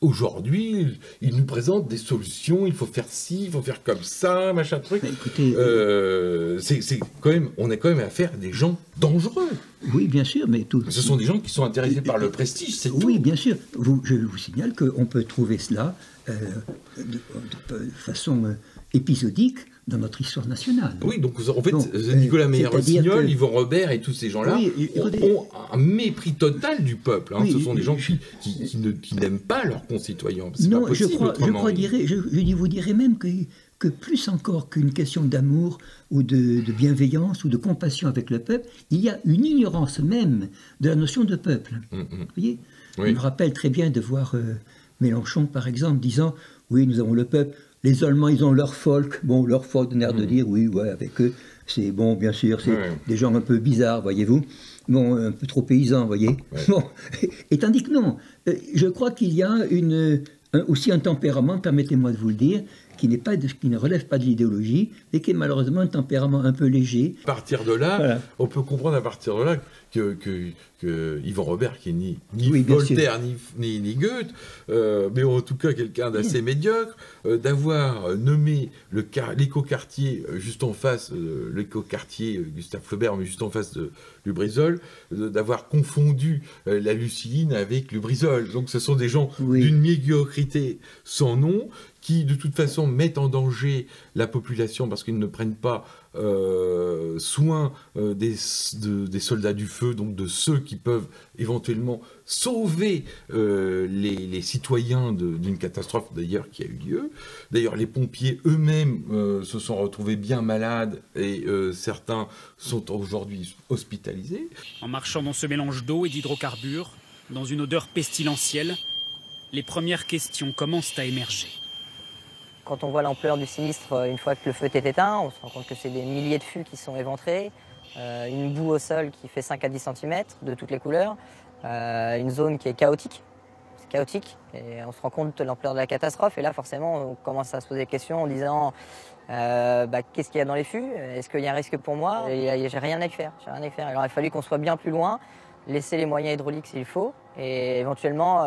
aujourd'hui, il nous présente des solutions, il faut faire ci, il faut faire comme ça, machin truc. Écoutez, c'est quand même, on a quand même affaire à des gens dangereux. Oui, bien sûr, mais ce sont des gens qui sont intéressés par le prestige, c'est tout. Oui, bien sûr. Je vous signale qu'on peut trouver cela de façon épisodique dans notre histoire nationale. Oui, donc en fait, Nicolas Meyer-Rossignol, Yvon Robert et tous ces gens-là ont un mépris total du peuple. Hein. Ce sont des gens qui n'aiment pas leurs concitoyens. Non, je vous dirais même que plus encore qu'une question d'amour ou de bienveillance ou de compassion avec le peuple, il y a une ignorance même de la notion de peuple. Vous voyez, je me rappelle très bien de voir Mélenchon, par exemple, disant « Oui, nous avons le peuple ». Les Allemands, ils ont leur folk. Bon, leur folk donne l'air de dire, oui, ouais, avec eux, c'est bon, bien sûr, c'est des gens un peu bizarres, voyez-vous. Bon, un peu trop paysans, voyez. Ouais. Bon, et tandis que non, je crois qu'il y a aussi un tempérament, permettez-moi de vous le dire, qui ne relève pas de l'idéologie, mais qui est malheureusement un tempérament un peu léger. À partir de là, on peut comprendre à partir de là que Yvon Robert, qui est ni Voltaire ni Goethe, mais en tout cas quelqu'un d'assez médiocre, d'avoir nommé l'écoquartier juste en face, l'écoquartier Gustave Flaubert, mais juste en face de Lubrizol, d'avoir confondu la Luciline avec Lubrizol. Donc ce sont des gens d'une médiocrité sans nom, qui de toute façon mettent en danger la population parce qu'ils ne prennent pas soin des soldats du feu, donc de ceux qui peuvent éventuellement sauver les citoyens d'une catastrophe d'ailleurs qui a eu lieu. D'ailleurs les pompiers eux-mêmes se sont retrouvés bien malades et certains sont aujourd'hui hospitalisés. En marchant dans ce mélange d'eau et d'hydrocarbures, dans une odeur pestilentielle, les premières questions commencent à émerger. Quand on voit l'ampleur du sinistre, une fois que le feu est éteint, on se rend compte que c'est des milliers de fûts qui sont éventrés, une boue au sol qui fait 5 à 10 cm de toutes les couleurs, une zone qui est chaotique. C'est chaotique et on se rend compte de l'ampleur de la catastrophe. Et là, forcément, on commence à se poser des questions en disant qu'est-ce qu'il y a dans les fûts? Est-ce qu'il y a un risque pour moi? J'ai rien à y faire. Alors il a fallu qu'on soit bien plus loin, laisser les moyens hydrauliques s'il faut et éventuellement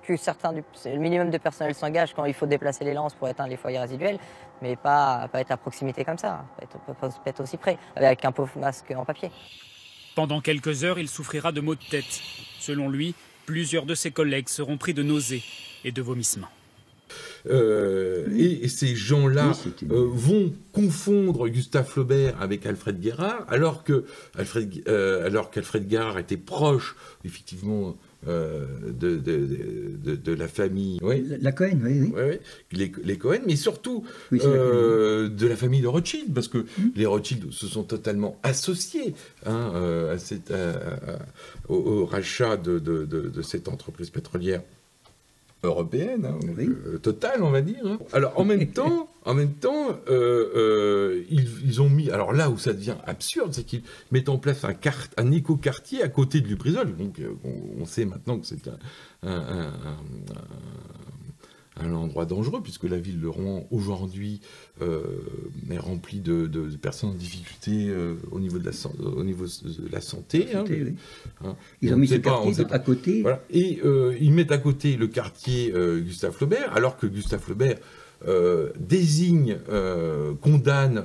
que le minimum de personnel s'engage quand il faut déplacer les lances pour éteindre les foyers résiduels, mais pas être à proximité comme ça, pas être aussi près, avec un pauvre masque en papier. Pendant quelques heures, il souffrira de maux de tête. Selon lui, plusieurs de ses collègues seront pris de nausées et de vomissements. Et ces gens-là vont confondre Gustave Flaubert avec Alfred Guérard, alors qu'Alfred Guérard était proche, effectivement, de la famille. La Cohen, oui. Les Cohen, mais surtout de la famille de Rothschild, parce que les Rothschild se sont totalement associés au rachat de cette entreprise pétrolière européenne, totale, on va dire. Hein. Alors, en même temps, ils ont mis... Alors là où ça devient absurde, c'est qu'ils mettent en place un écoquartier à côté de Lubrizol. Donc, on sait maintenant que c'est un endroit dangereux, puisque la ville de Rouen, aujourd'hui, est remplie de personnes en difficulté au niveau de la santé. Ils ont mis ce quartier à côté. Voilà. Et ils mettent à côté le quartier Gustave Flaubert, alors que Gustave Flaubert condamne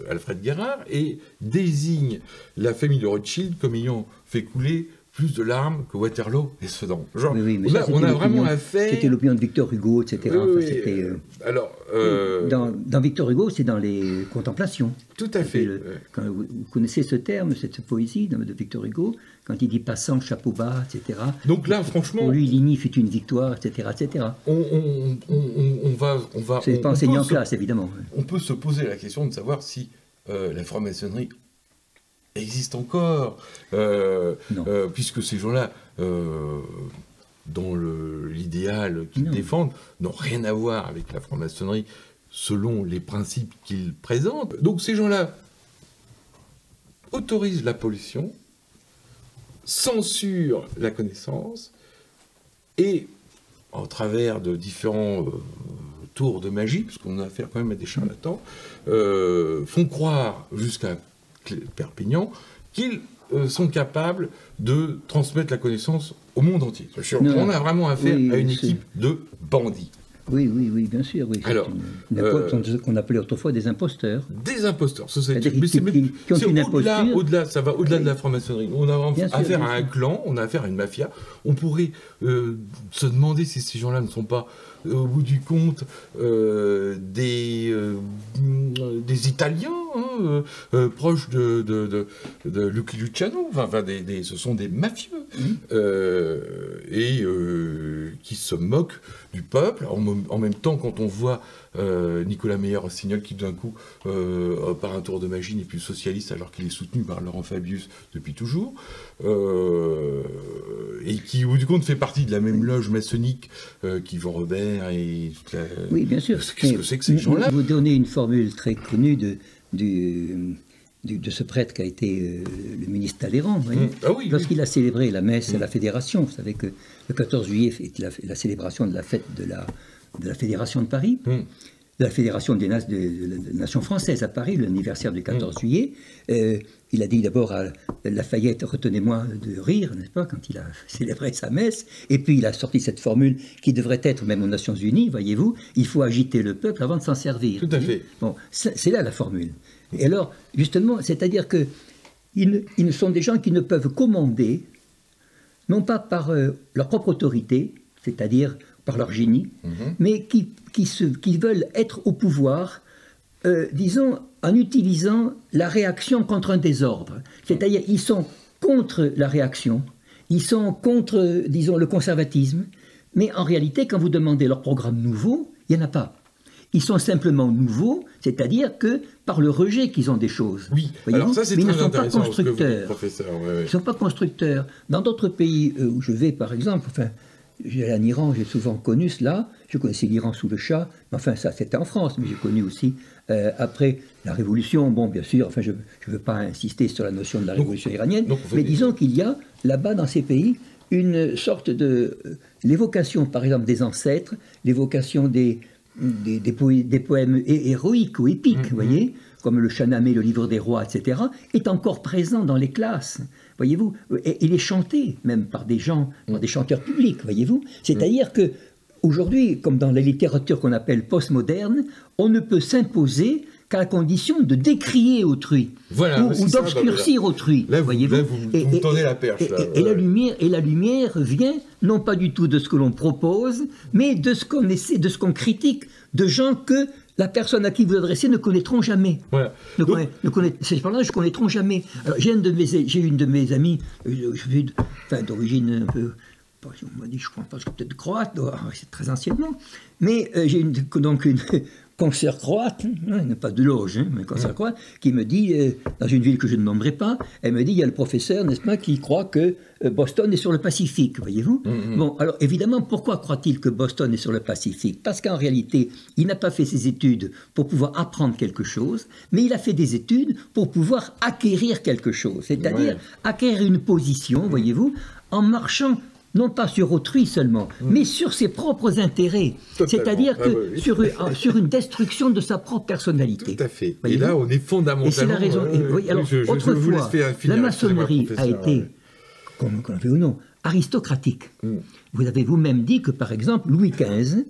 Alfred Guérard et désigne la famille de Rothschild comme ayant fait couler plus de larmes que Waterloo et Sedan. Genre, mais on a vraiment affaire... C'était l'opinion de Victor Hugo, etc. Dans Victor Hugo, c'est dans les Contemplations. Tout à fait. Quand vous connaissez ce terme, cette poésie de Victor Hugo, quand il dit passant, chapeau bas, etc. Donc là, franchement... Pour lui, Ligny fut une victoire, etc. etc. On va... C'est pas enseigné en classe, évidemment. On peut se poser la question de savoir si la franc-maçonnerie existe encore, puisque ces gens-là, dans l'idéal qu'ils défendent, n'ont rien à voir avec la franc-maçonnerie selon les principes qu'ils présentent. Donc ces gens-là autorisent la pollution, censurent la connaissance, et en travers de différents tours de magie, parce qu'on a affaire quand même à des charlatans, font croire jusqu'à Perpignan qu'ils sont capables de transmettre la connaissance au monde entier. On a vraiment affaire à une équipe de bandits. Oui, bien sûr. Oui. Alors, ce qu'on appelait autrefois des imposteurs. Des imposteurs. Qui ont une imposture. Ça va au-delà de la franc-maçonnerie. On a affaire à un clan, on a affaire à une mafia. On pourrait se demander si ces gens-là ne sont pas, au bout du compte, des Italiens, proches de Lucky Luciano. Ce sont des mafieux. Qui se moquent du peuple. En même temps, quand on voit Nicolas Meyer-Rossignol qui d'un coup, par un tour de magie, n'est plus socialiste alors qu'il est soutenu par Laurent Fabius depuis toujours, et qui au bout du compte fait partie de la même loge maçonnique qu'Yvan Robert et toute la... Oui, bien sûr. Qu'est-ce que c'est que ces gens-là? Vous donnez une formule très connue de ce prêtre qui a été le ministre Talleyrand. Lorsqu'il a célébré la messe à la Fédération, vous savez que le 14 juillet est la célébration de la fête de la Fédération de Paris, de la Fédération des Nations françaises à Paris, l'anniversaire du 14 juillet. Il a dit d'abord à Lafayette, retenez-moi de rire, n'est-ce pas, quand il a célébré sa messe. Et puis il a sorti cette formule qui devrait être même aux Nations Unies, voyez-vous, il faut agiter le peuple avant de s'en servir. Tout à fait. Bon, c'est là la formule. Et alors, justement, c'est-à-dire qu'ils ne sont des gens qui ne peuvent commander, non pas par leur propre autorité, c'est-à-dire par leur génie, mais qui veulent être au pouvoir, disons, en utilisant la réaction contre un désordre. C'est-à-dire ils sont contre la réaction, ils sont contre, disons, le conservatisme, mais en réalité, quand vous demandez leur programme nouveau, il n'y en a pas. Ils sont simplement nouveaux, c'est-à-dire que par le rejet qu'ils ont des choses. Oui, alors ça c'est très intéressant. Ils ne sont pas constructeurs. Ils ne sont pas constructeurs. Dans d'autres pays où je vais, par exemple, j'ai en Iran, j'ai souvent connu cela. Je connaissais l'Iran sous le Shah, mais enfin ça c'était en France, mais j'ai connu aussi après la Révolution. Bon, bien sûr, je ne veux pas insister sur la notion de la Révolution iranienne, mais disons qu'il y a là-bas dans ces pays une sorte de l'évocation, par exemple, des ancêtres, l'évocation des poèmes héroïques ou épiques, voyez, comme le Shahnameh, le Livre des Rois, etc., est encore présent dans les classes, voyez-vous, et il est chanté même par des gens, par des chanteurs publics, voyez-vous. C'est-à-dire que aujourd'hui, comme dans la littérature qu'on appelle postmoderne, on ne peut s'imposer qu'à la condition de décrier autrui, ou d'obscurcir autrui. Là, vous tendez la perche. Et la lumière vient non pas du tout de ce que l'on propose, mais de ce qu'on essaie, de ce qu'on critique, de gens que la personne à qui vous adressez ne connaîtront jamais. Voilà. Ces gens-là ne connaîtront jamais. Alors, j'ai une de mes amies, d'origine un peu... On m'a dit, je crois pas, peut-être croate, c'est très anciennement, mais j'ai donc une consoeur croate, pas de loge, mais une consoeur croate, qui me dit, dans une ville que je ne nommerai pas, elle me dit, il y a le professeur, n'est-ce pas, qui croit que Boston est sur le Pacifique, voyez-vous. Bon, alors évidemment, pourquoi croit-il que Boston est sur le Pacifique? Parce qu'en réalité, il n'a pas fait ses études pour pouvoir apprendre quelque chose, mais il a fait des études pour pouvoir acquérir quelque chose, c'est-à-dire acquérir une position, voyez-vous, en marchant non pas sur autrui seulement, mais sur ses propres intérêts. C'est-à-dire que sur une destruction de sa propre personnalité. Tout à fait. Et là, on est fondamentalement... Et c'est la raison... alors, autrefois, la maçonnerie a été, comme on veut ou non, aristocratique. Vous avez vous-même dit que, par exemple, Louis XV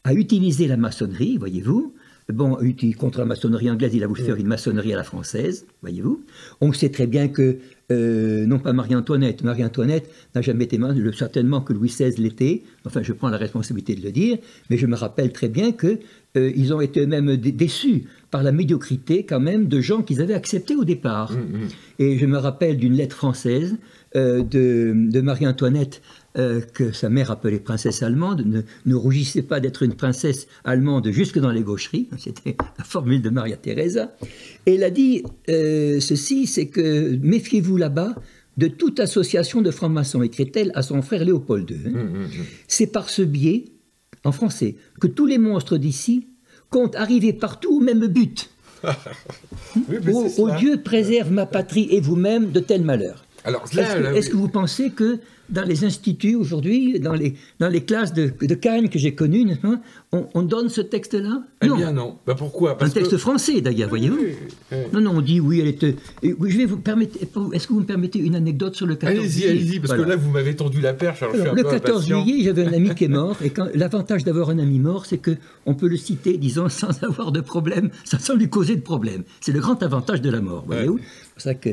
a utilisé la maçonnerie, voyez-vous. Bon, contre la maçonnerie anglaise, il a voulu faire une maçonnerie à la française, voyez-vous. On sait très bien que, non pas Marie-Antoinette n'a jamais été certainement que Louis XVI l'était, enfin je prends la responsabilité de le dire, mais je me rappelle très bien qu'ils ont été eux-mêmes déçus par la médiocrité quand même de gens qu'ils avaient acceptés au départ. Et je me rappelle d'une lettre française de Marie-Antoinette que sa mère appelait princesse allemande, ne rougissait pas d'être une princesse allemande jusque dans les gaucheries, c'était la formule de Maria Teresa, et elle a dit ceci, c'est que méfiez-vous là-bas de toute association de francs-maçons, écrit-elle à son frère Léopold II. C'est par ce biais, en français, que tous les monstres d'ici comptent arriver partout au même but. Oui, Ô Dieu, préserve ma patrie et vous-même de tels malheurs. Est-ce que vous pensez que dans les instituts aujourd'hui, dans les classes de Cagnes que j'ai connues, on donne ce texte-là? Eh bien non. Bah pourquoi? Un texte français d'ailleurs, voyez-vous. Non, on dit oui, elle était... Oui, je vais vous permettre... Est-ce que vous me permettez une anecdote sur le 14 juillet? Allez-y, parce que là, vous m'avez tendu la perche. Alors le 14 juillet, j'avais un ami qui est mort, et l'avantage d'avoir un ami mort, c'est qu'on peut le citer, disons, sans avoir de problème, sans lui causer de problème. C'est le grand avantage de la mort, voyez-vous. C'est pour ça que...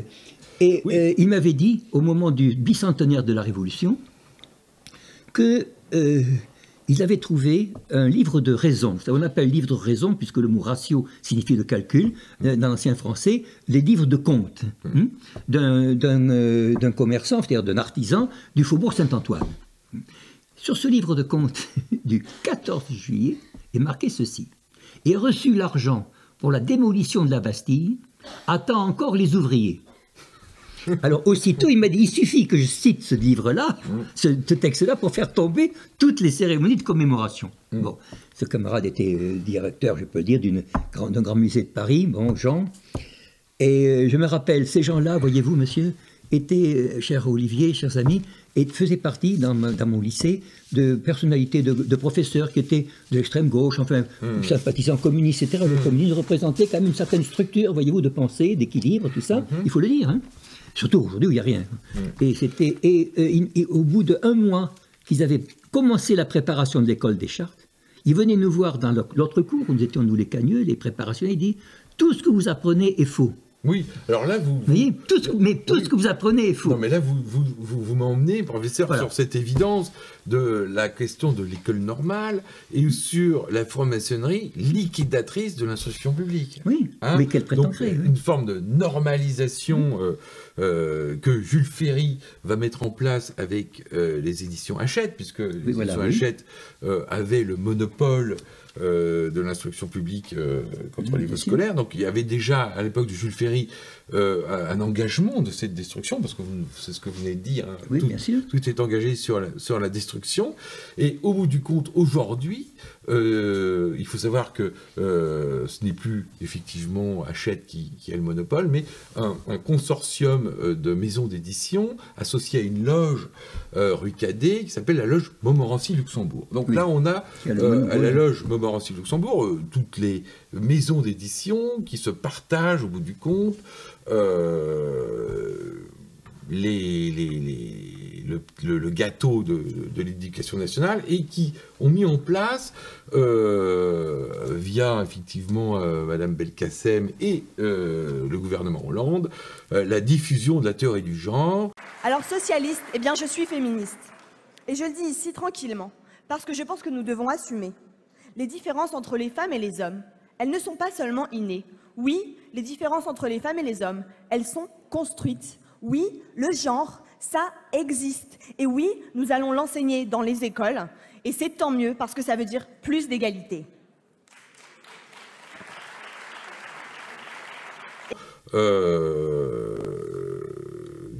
Et il m'avait dit, au moment du bicentenaire de la Révolution, qu'il avait trouvé un livre de raison. On appelle livre de raison, puisque le mot ratio signifie le calcul, dans l'ancien français, les livres de compte d'un commerçant, c'est-à-dire d'un artisan du faubourg Saint-Antoine. Sur ce livre de compte du 14 juillet est marqué ceci. « Et reçu l'argent pour la démolition de la Bastille, attend encore les ouvriers. » Alors aussitôt, il m'a dit, il suffit que je cite ce livre-là, ce texte-là, pour faire tomber toutes les cérémonies de commémoration. Bon, ce camarade était directeur, je peux le dire, d'un grand musée de Paris, bon, Jean. Et je me rappelle, ces gens-là, voyez-vous, monsieur, étaient, cher Olivier, chers amis, et faisaient partie, dans mon lycée, de personnalités, de professeurs qui étaient de l'extrême gauche, enfin, sympathisants communistes, etc. Le communisme représentait quand même une certaine structure, voyez-vous, de pensée, d'équilibre, tout ça, il faut le dire, hein. Surtout aujourd'hui où il n'y a rien. Et au bout d'1 mois qu'ils avaient commencé la préparation de l'école des chartes, ils venaient nous voir dans l'autre cours, où nous étions nous les cagneux, les préparations, et ils disent « Tout ce que vous apprenez est faux ». Oui, alors là, vous voyez, tout ce que vous apprenez est faux. Non, mais là, vous m'emmenez, professeur, sur cette évidence de la question de l'école normale et sur la franc-maçonnerie liquidatrice de l'instruction publique. Oui, mais qu'elle prétend créer. Une forme de normalisation que Jules Ferry va mettre en place avec les éditions Hachette, puisque les éditions Hachette avaient le monopole de l'instruction publique contre les livres scolaires. Donc il y avait déjà, à l'époque de Jules Ferry, un engagement de cette destruction, parce que c'est ce que vous venez de dire, hein, oui, bien sûr. Tout est engagé sur la destruction. Et au bout du compte, aujourd'hui, il faut savoir que ce n'est plus effectivement Hachette qui a le monopole, mais un consortium de maisons d'édition associé à une loge rue Cadet qui s'appelle la loge Montmorency-Luxembourg. Donc là, on a à la loge Montmorency-Luxembourg toutes les maisons d'édition qui se partagent au bout du compte le gâteau de l'éducation nationale et qui ont mis en place, via effectivement Madame Belkacem et le gouvernement Hollande, la diffusion de la théorie du genre. Alors socialiste, eh bien je suis féministe. Et je le dis ici tranquillement, parce que je pense que nous devons assumer les différences entre les femmes et les hommes. Elles ne sont pas seulement innées. Oui, les différences entre les femmes et les hommes, elles sont construites. Oui, le genre, ça existe. Et oui, nous allons l'enseigner dans les écoles. Et c'est tant mieux, parce que ça veut dire plus d'égalité.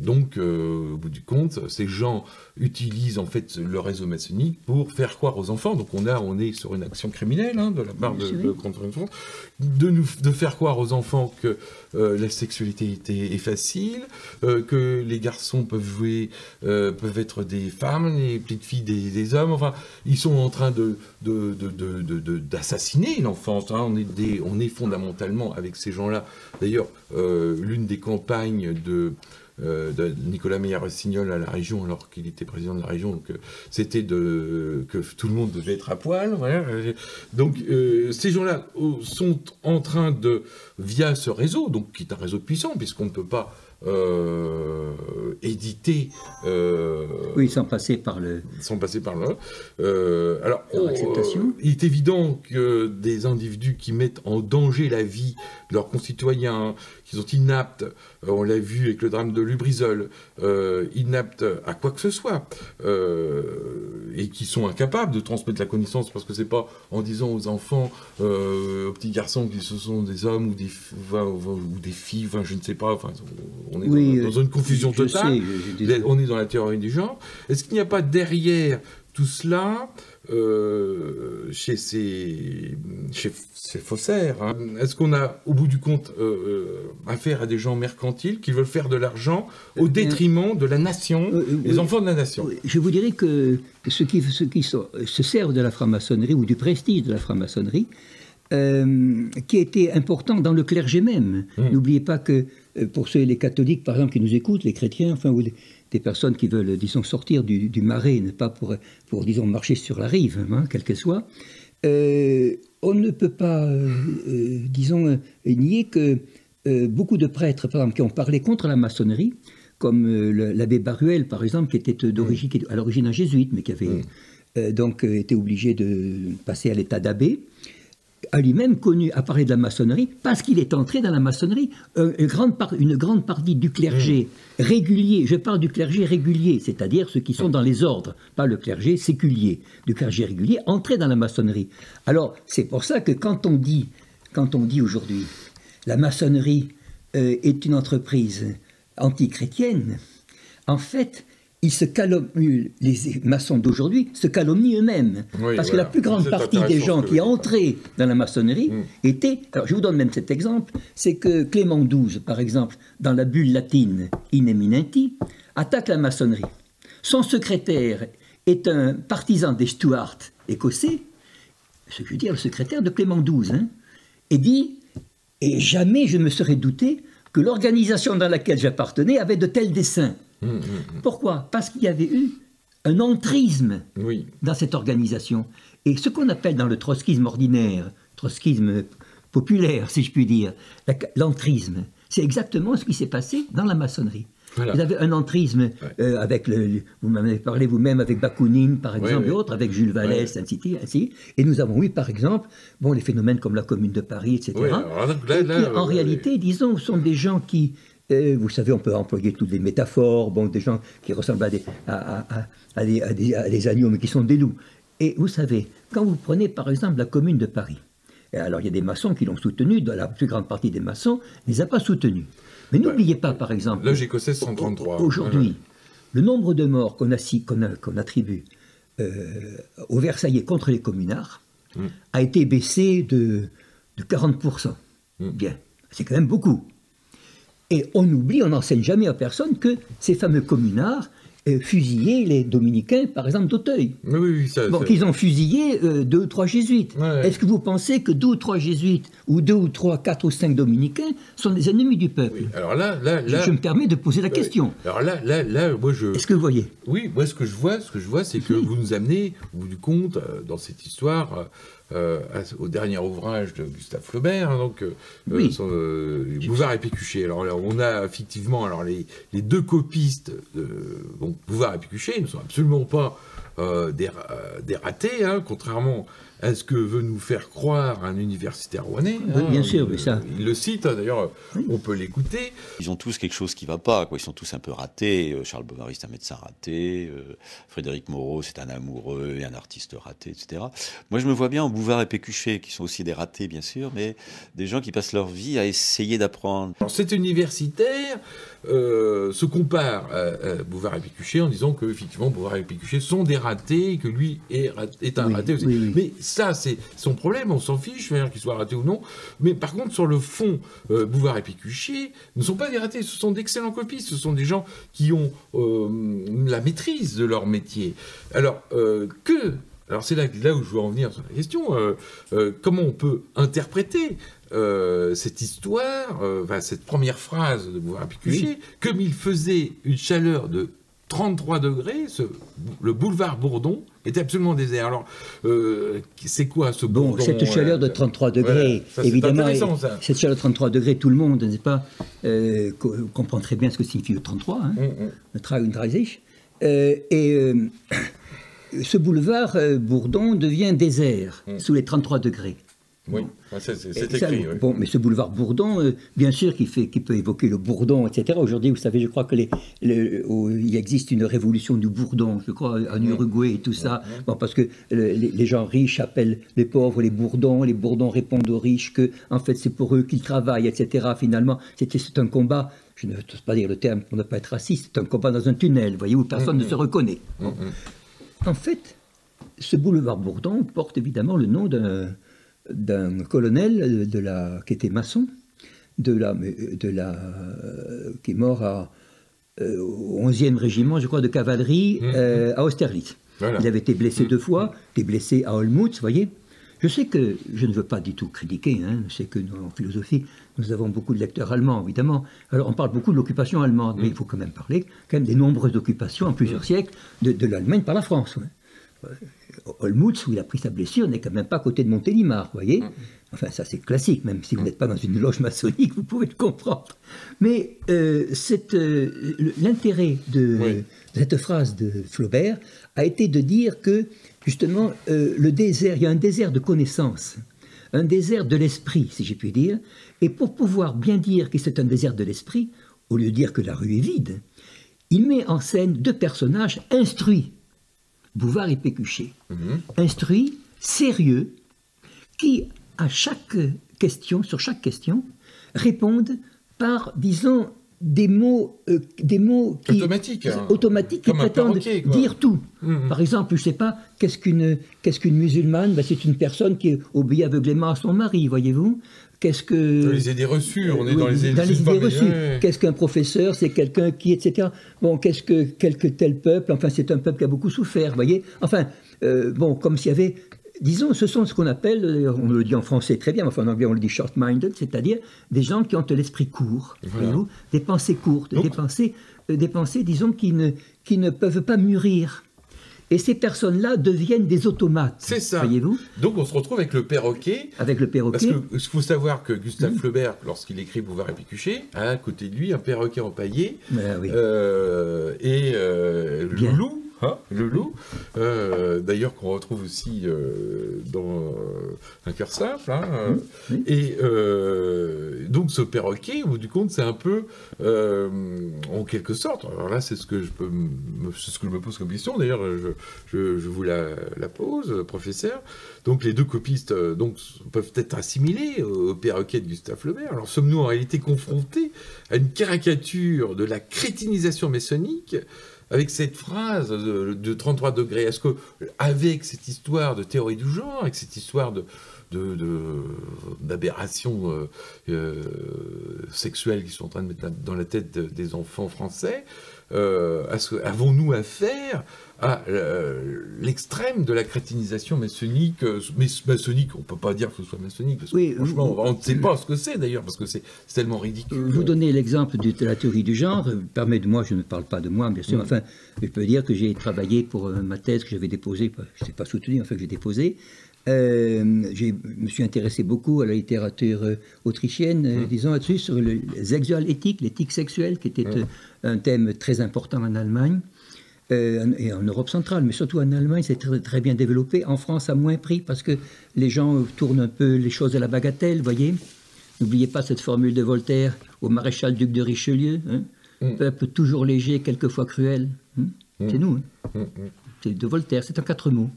Donc, au bout du compte, ces gens utilisent en fait le réseau maçonnique pour faire croire aux enfants. Donc, on est sur une action criminelle de la part de faire croire aux enfants que la sexualité est facile, que les garçons peuvent être des femmes, les petites filles des hommes. Enfin, ils sont en train d'assassiner l'enfance. On est fondamentalement avec ces gens-là. D'ailleurs, l'une des campagnes de Nicolas Meyer-Rossignol à la région, alors qu'il était président de la région, donc c'était que tout le monde devait être à poil. Voilà. Donc ces gens-là sont en train via ce réseau, donc qui est un réseau puissant, puisqu'on ne peut pas éditer... oui, sans passer par le... Sans passer par là. Alors, il est évident que des individus qui mettent en danger la vie de leurs concitoyens, qui sont inaptes, on l'a vu avec le drame de Lubrizol, inaptes à quoi que ce soit, et qui sont incapables de transmettre la connaissance, parce que c'est pas en disant aux enfants, aux petits garçons que ce sont des hommes ou des filles, enfin, je ne sais pas, enfin, on est dans une confusion totale, on est dans la théorie du genre. Est-ce qu'il n'y a pas derrière tout cela, chez ces faussaires, hein, est-ce qu'on a, au bout du compte, affaire à des gens mercantiles qui veulent faire de l'argent au détriment de la nation, des enfants de la nation? Je vous dirais que ceux qui se servent de la franc-maçonnerie ou du prestige de la franc-maçonnerie, qui a été important dans le clergé même. N'oubliez pas que, pour les catholiques, par exemple, qui nous écoutent, les chrétiens, enfin, ou des personnes qui veulent, disons, sortir du marais, n'est pas pour, disons, marcher sur la rive, hein, quelle qu'elle soit, on ne peut pas, disons, nier que beaucoup de prêtres, par exemple, qui ont parlé contre la maçonnerie, comme l'abbé Baruel, par exemple, qui était à l'origine un jésuite, mais qui avait donc été obligé de passer à l'état d'abbé, a lui-même a parlé de la maçonnerie parce qu'il est entré dans la maçonnerie. Une grande partie du clergé régulier, je parle du clergé régulier, c'est-à-dire ceux qui sont dans les ordres, pas le clergé séculier, du clergé régulier, entré dans la maçonnerie. Alors, c'est pour ça que quand on dit aujourd'hui la maçonnerie est une entreprise antichrétienne, en fait, les maçons d'aujourd'hui se calomnient eux-mêmes. Oui, parce que la plus grande partie des gens qui entraient dans la maçonnerie étaient... Alors je vous donne même cet exemple, c'est que Clément XII, par exemple, dans la bulle latine In Eminenti, attaque la maçonnerie. Son secrétaire est un partisan des Stuarts écossais, ce que je veux dire, le secrétaire de Clément XII, hein, et dit « Et jamais je me serais douté que l'organisation dans laquelle j'appartenais avait de tels desseins. » Pourquoi? Parce qu'il y avait eu un entrisme dans cette organisation. Et ce qu'on appelle dans le trotskisme ordinaire, trotskisme populaire, si je puis dire, l'entrisme, c'est exactement ce qui s'est passé dans la maçonnerie. Voilà. Vous avez un entrisme avec vous m'avez parlé vous-même avec Bakounine, par exemple, et autres, avec Jules Vallès, ainsi. Et nous avons eu, par exemple, les phénomènes comme la Commune de Paris, etc. En réalité, disons, sont des gens qui... vous savez, on peut employer toutes les métaphores, des gens qui ressemblent à des agneaux, mais qui sont des loups. Et vous savez, quand vous prenez par exemple la Commune de Paris, alors il y a des maçons qui l'ont soutenue, la plus grande partie des maçons ne les a pas soutenus. Mais n'oubliez pas, par exemple, loge écossaise 133. Aujourd'hui, le nombre de morts qu'on attribue aux Versaillais contre les communards a été baissé de 40%. Bien, c'est quand même beaucoup. Et on oublie, on n'enseigne jamais à personne que ces fameux communards fusillaient les dominicains, par exemple, d'Auteuil. Qu'ils ont fusillé 2 ou 3 jésuites. Est-ce que vous pensez que 2 ou 3 jésuites, ou 2 ou 3, 4 ou 5 dominicains sont des ennemis du peuple? Alors là, je me permets de poser la question. Alors là, moi je... Est-ce que vous voyez? Oui, moi ce que je vois, c'est que vous nous amenez, au bout du compte, dans cette histoire... au dernier ouvrage de Gustave Flaubert, Bouvard et Pécuchet. Alors on a effectivement les deux copistes de Bouvard et Pécuchet ne sont absolument pas des ratés, hein, contrairement à ce que veut nous faire croire un universitaire rouennais. Bien sûr, mais ça... Il le cite, hein, d'ailleurs, on peut l'écouter. Ils ont tous quelque chose qui ne va pas, quoi. Ils sont tous un peu ratés. Charles Bovary, c'est un médecin raté. Frédéric Moreau, c'est un amoureux et un artiste raté, etc. Moi, je me vois bien en Bouvard et Pécuchet, qui sont aussi des ratés, bien sûr, mais des gens qui passent leur vie à essayer d'apprendre. Alors, cet universitaire se compare à Bouvard et Pécuchet en disant que, effectivement, Bouvard et Pécuchet sont des ratés et que lui est un raté aussi. Mais ça, c'est son problème, on s'en fiche, qu'il soit raté ou non. Mais par contre, sur le fond, Bouvard et Pécuchet ne sont pas des ratés, ce sont d'excellents copistes, ce sont des gens qui ont la maîtrise de leur métier. Alors, c'est là où je veux en venir sur la question, comment on peut interpréter cette histoire, cette première phrase de Bouvard et Pécuchet, comme il faisait une chaleur de 33 degrés, le boulevard Bourdon était absolument désert. Alors, c'est quoi ce Bourdon? Cette chaleur de 33 degrés, évidemment, cette chaleur de 33 degrés, tout le monde n'est pas comprend très bien ce que signifie le 33, hein, le 33. Ce boulevard Bourdon devient désert sous les 33 degrés. Oui, c'est écrit. Oui. Bon, mais ce boulevard Bourdon, bien sûr qu'il peut évoquer le bourdon, etc. Aujourd'hui, vous savez, je crois que il existe une révolution du bourdon, je crois, en Uruguay et tout ça. Bon, parce que les gens riches appellent les pauvres les bourdons répondent aux riches que, en fait, c'est pour eux qu'ils travaillent, etc. Finalement, c'est un combat. Je ne veux pas dire le terme pour ne pas être raciste. C'est un combat dans un tunnel, voyez, où personne ne se reconnaît. Bon. En fait, ce boulevard Bourdon porte évidemment le nom d'un colonel qui était maçon, qui est mort au 11e régiment, je crois, de cavalerie à Austerlitz. Voilà. Il avait été blessé 2 fois, été blessé à Olmütz, vous voyez. Je sais que je ne veux pas du tout critiquer, je sais que nous, en philosophie, nous avons beaucoup de lecteurs allemands, évidemment. Alors on parle beaucoup de l'occupation allemande, mais il faut quand même parler des nombreuses occupations en plusieurs siècles de l'Allemagne par la France. Olmütz, où il a pris sa blessure, n'est quand même pas à côté de Montélimar, vous voyez. Enfin, ça c'est classique, même si vous n'êtes pas dans une loge maçonnique, vous pouvez le comprendre. Mais l'intérêt de cette phrase de Flaubert a été de dire que, justement, le désert, il y a un désert de connaissances, un désert de l'esprit, si j'ai pu dire, et pour pouvoir bien dire que c'est un désert de l'esprit, au lieu de dire que la rue est vide, il met en scène 2 personnages instruits, Bouvard et Pécuchet, instruits, sérieux, qui, à chaque question, sur chaque question, répondent par, disons, des mots qui, automatiques qui prétendent dire tout. Par exemple, je ne sais pas, qu'est-ce qu'une musulmane? C'est une personne qui obéit aveuglément à son mari, voyez-vous. Qu'est-ce que... Les idées reçues, on est dans les idées reçues. Qu'est-ce qu'un professeur? C'est quelqu'un qui, etc. Bon, qu'est-ce que tel peuple? Enfin, c'est un peuple qui a beaucoup souffert, vous voyez. Enfin, bon, comme s'il y avait... Disons, ce sont ce qu'on appelle, on le dit en français très bien, enfin en anglais on le dit short-minded, c'est-à-dire des gens qui ont l'esprit court, voyez-vous, des pensées courtes, des pensées, disons, qui ne peuvent pas mûrir. Et ces personnes-là deviennent des automates. C'est ça. Voyez-vous. Donc on se retrouve avec le perroquet. Avec le perroquet. Parce qu'il faut savoir que Gustave Flaubert, lorsqu'il écrit Bouvard et Pécuchet, a à côté de lui un perroquet empaillé et le loup. Le loup, d'ailleurs qu'on retrouve aussi dans Un cœur simple. Et donc ce perroquet, au bout du compte, c'est un peu, en quelque sorte, alors là c'est ce que je me pose comme question, d'ailleurs je vous la pose, professeur. Donc les 2 copistes peuvent être assimilés au perroquet de Gustave Flaubert. Alors sommes-nous en réalité confrontés à une caricature de la crétinisation maçonnique avec cette phrase de 33 degrés? Est-ce qu'avec cette histoire de théorie du genre, avec cette histoire d'aberrations sexuelles qui sont en train de mettre dans la tête des enfants français, avons-nous affaire à l'extrême de la crétinisation maçonnique? Maçonnique, on ne peut pas dire que ce soit maçonnique, parce que franchement, on ne sait pas ce que c'est d'ailleurs, parce que c'est tellement ridicule. Vous donnez l'exemple de la théorie du genre. Permettez-moi, je ne parle pas de moi, bien sûr, enfin, je peux dire que j'ai travaillé pour ma thèse que j'avais déposée, je ne sais pas soutenue, enfin que j'ai déposée. Je me suis intéressé beaucoup à la littérature autrichienne, disons là-dessus, sur les sexual-éthique, l'éthique sexuelle, qui était un thème très important en Allemagne et en Europe centrale, mais surtout en Allemagne, c'est très, très bien développé. En France, ça a moins pris parce que les gens tournent un peu les choses à la bagatelle, voyez. N'oubliez pas cette formule de Voltaire au maréchal-duc de Richelieu, peuple toujours léger, quelquefois cruel. C'est nous, c'est de Voltaire, c'est en 4 mots.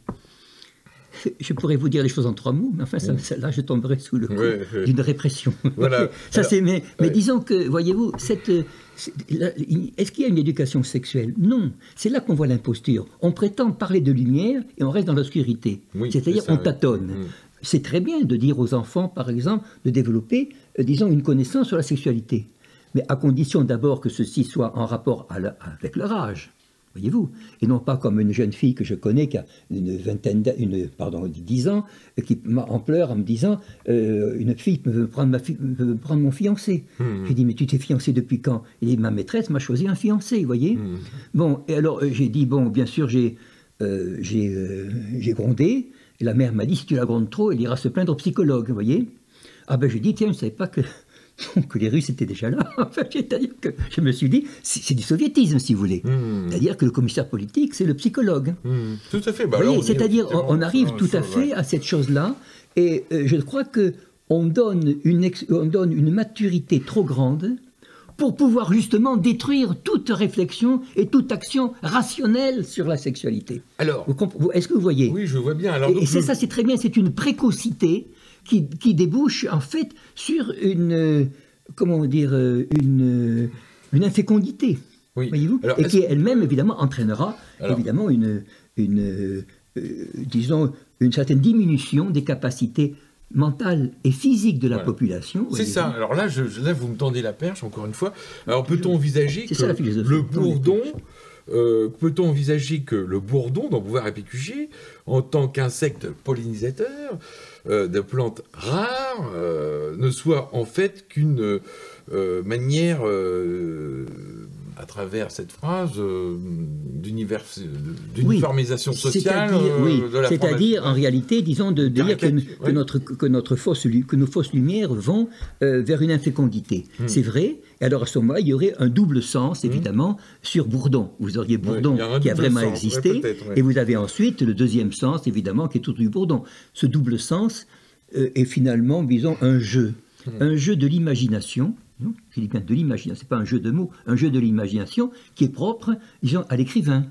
Je pourrais vous dire les choses en 3 mots, mais enfin, là, je tomberais sous le coup d'une répression. Voilà. Ça, mais disons que, voyez-vous, est-ce qu'il y a une éducation sexuelle? Non. C'est là qu'on voit l'imposture. On prétend parler de lumière et on reste dans l'obscurité. C'est-à-dire on tâtonne. C'est très bien de dire aux enfants, par exemple, de développer, disons, une connaissance sur la sexualité. Mais à condition d'abord que ceci soit en rapport avec leur âge. Voyez-vous, et non pas comme une jeune fille que je connais qui a 10 ans, qui en pleure en me disant une fille veut prendre mon fiancé. J'ai dit mais tu t'es fiancé depuis quand? Il dit ma maîtresse m'a choisi un fiancé, vous voyez. Bon, et alors j'ai dit bon, bien sûr j'ai grondé, et la mère m'a dit si tu la grondes trop, elle ira se plaindre au psychologue, vous voyez. Ah ben j'ai dit tiens, je ne savais pas que les Russes étaient déjà là. C'est-à-dire que je me suis dit, c'est du soviétisme, si vous voulez. C'est-à-dire que le commissaire politique, c'est le psychologue. Tout à fait. C'est-à-dire, on arrive tout à fait à cette chose-là, Et je crois qu'on donne une maturité trop grande pour pouvoir justement détruire toute réflexion et toute action rationnelle sur la sexualité. Alors, est-ce que vous voyez? Oui, je vois bien. Alors, et c'est ça, c'est très bien, c'est une précocité qui débouche en fait sur une, comment dire, une infécondité, voyez-vous, et qui elle-même évidemment entraînera évidemment disons, une certaine diminution des capacités mentale et physique de la population. C'est ça. Alors là, vous me tendez la perche, encore une fois. Alors peut-on envisager que le bourdon... peut-on envisager que le bourdon, dans Bouvard et Pécuchet, en tant qu'insecte pollinisateur de plantes rares, ne soit en fait qu'une manière, à travers cette phrase, d'uniformisation sociale de la c'est-à-dire, en réalité, disons, de dire que nos fausses lumières vont vers une infécondité. C'est vrai. Et alors, à ce moment-là, il y aurait un double sens, évidemment, sur Bourdon. Vous auriez Bourdon qui a vraiment existé, et vous avez ensuite le deuxième sens, évidemment, qui est autour du Bourdon. Ce double sens est finalement, disons, un jeu de l'imagination. Je dis bien de l'imagination, c'est pas un jeu de mots, un jeu de l'imagination qui est propre, disons, à l'écrivain,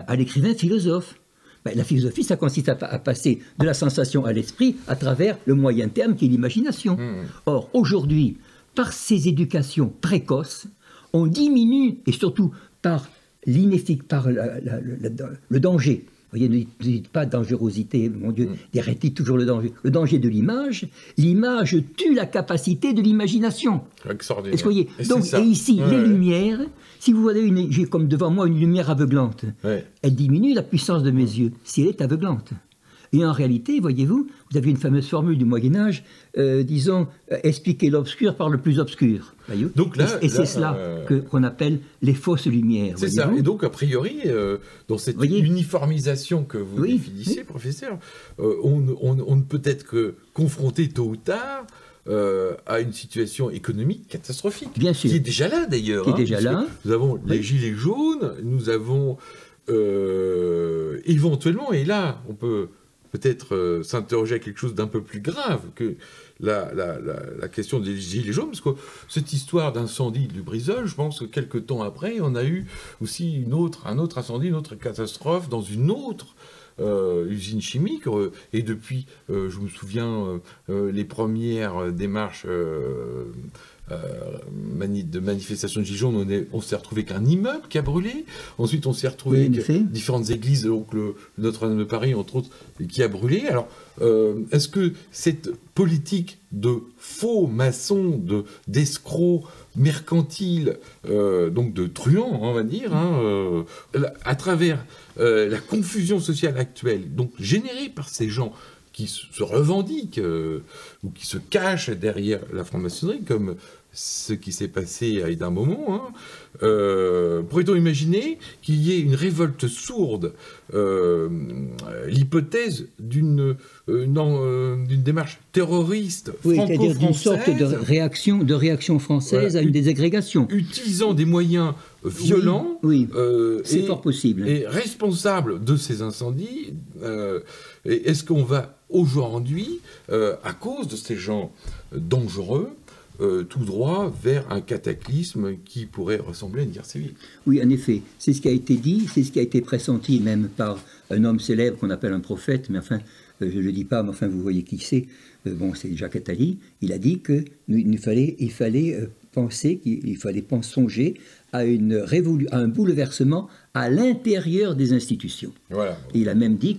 à l'écrivain philosophe. Ben, la philosophie, ça consiste à passer de la sensation à l'esprit à travers le moyen terme qui est l'imagination. Or, aujourd'hui, par ces éducations précoces, on diminue, et surtout par le danger. Vous voyez, ne dites pas dangerosité, mon Dieu, dirait-il toujours le danger de l'image. L'image tue la capacité de l'imagination. Extraordinaire. Est-ce que vous voyez? Donc, et ici, les lumières, si vous voyez, j'ai comme devant moi une lumière aveuglante, elle diminue la puissance de mes yeux, si elle est aveuglante. Et en réalité, voyez-vous, vous avez une fameuse formule du Moyen-Âge, disons, expliquer l'obscur par le plus obscur. Donc là, et c'est cela qu'on appelle les fausses lumières. C'est ça. Et donc, a priori, dans cette uniformisation que vous définissez, professeur, on ne peut être que confronté tôt ou tard à une situation économique catastrophique. Bien sûr. Qui est déjà là, d'ailleurs. Qui est déjà là. Nous avons les gilets jaunes, nous avons éventuellement, et là, on peut peut-être s'interroger à quelque chose d'un peu plus grave que la question des gilets jaunes, parce que cette histoire d'incendie du Brisol, je pense que quelques temps après, on a eu aussi un autre incendie, une autre catastrophe dans une autre usine chimique, et depuis, je me souviens, les premières démarches de manifestation de gilets jaunes, on s'est retrouvé qu'un immeuble qui a brûlé. Ensuite, on s'est retrouvé avec différentes églises, donc Notre-Dame de Paris, entre autres, qui a brûlé. Alors, est-ce que cette politique de faux maçons, d'escrocs mercantiles, donc de truands, on va dire, à travers la confusion sociale actuelle, donc générée par ces gens qui se revendiquent ou qui se cachent derrière la franc-maçonnerie, comme ce qui s'est passé à un moment, pourrait-on imaginer qu'il y ait une révolte sourde, l'hypothèse d'une démarche terroriste franco-française, c'est-à-dire d'une sorte de réaction française à une désagrégation, utilisant des moyens violents, c'est fort possible, et responsables de ces incendies. Est-ce qu'on va aujourd'hui, à cause de ces gens dangereux, tout droit vers un cataclysme qui pourrait ressembler à une guerre civile? Oui, en effet, c'est ce qui a été dit, c'est ce qui a été pressenti même par un homme célèbre qu'on appelle un prophète, mais enfin, je ne le dis pas, mais enfin, vous voyez qui c'est. C'est Jacques Attali. Il a dit qu'il fallait penser, qu'il fallait songer à un bouleversement à l'intérieur des institutions. Voilà. Et il a même dit,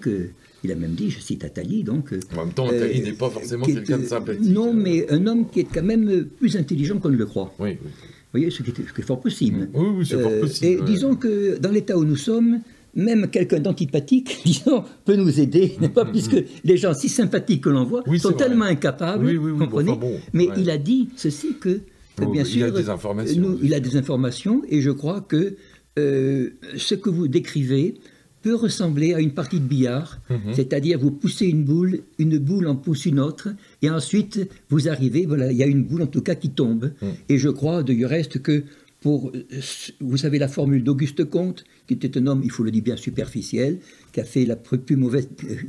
je cite Attali, donc... En même temps, Attali n'est pas forcément quelqu'un de sympathique. Non, mais un homme qui est quand même plus intelligent qu'on ne le croit. Oui. Vous voyez, ce qui est fort possible. Oui, c'est fort possible. Et disons que dans l'état où nous sommes, même quelqu'un d'antipathique, disons, peut nous aider, n'est-ce pas, puisque les gens si sympathiques que l'on voit sont tellement incapables, comprenez. Mais il a dit ceci que, bien sûr, il a des informations, et je crois que ce que vous décrivez peut ressembler à une partie de billard, c'est-à-dire vous poussez une boule en pousse une autre, et ensuite vous arrivez, voilà, il y a une boule en tout cas qui tombe. Et je crois du reste que vous savez la formule d'Auguste Comte, qui était un homme, il faut le dire bien superficiel, qui a fait la plus mauvaise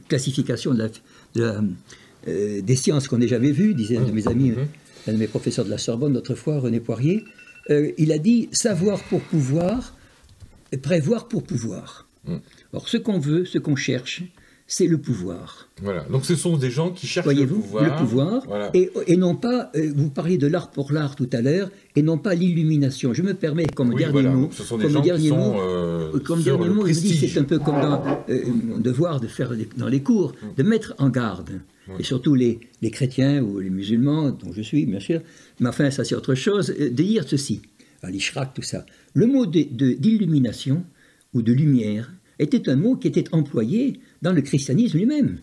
classification de des sciences qu'on n'ait jamais vues, disait un de mes amis, un de mes professeurs de la Sorbonne, autrefois, René Poirier. Il a dit « savoir pour pouvoir, prévoir pour pouvoir ». Or, ce qu'on veut, ce qu'on cherche, c'est le pouvoir. Voilà, donc ce sont des gens qui cherchent le pouvoir. Voilà. Et non pas, vous parliez de l'art pour l'art tout à l'heure, et non pas l'illumination. Je me permets, comme dernier mot, je me dis, c'est un peu comme dans mon devoir de faire dans les cours, de mettre en garde, et surtout les chrétiens ou les musulmans, dont je suis, bien sûr, mais enfin, ça c'est autre chose, de dire ceci, à l'Ishraq, tout ça. Le mot d'illumination ou de lumière était un mot qui était employé dans le christianisme lui-même.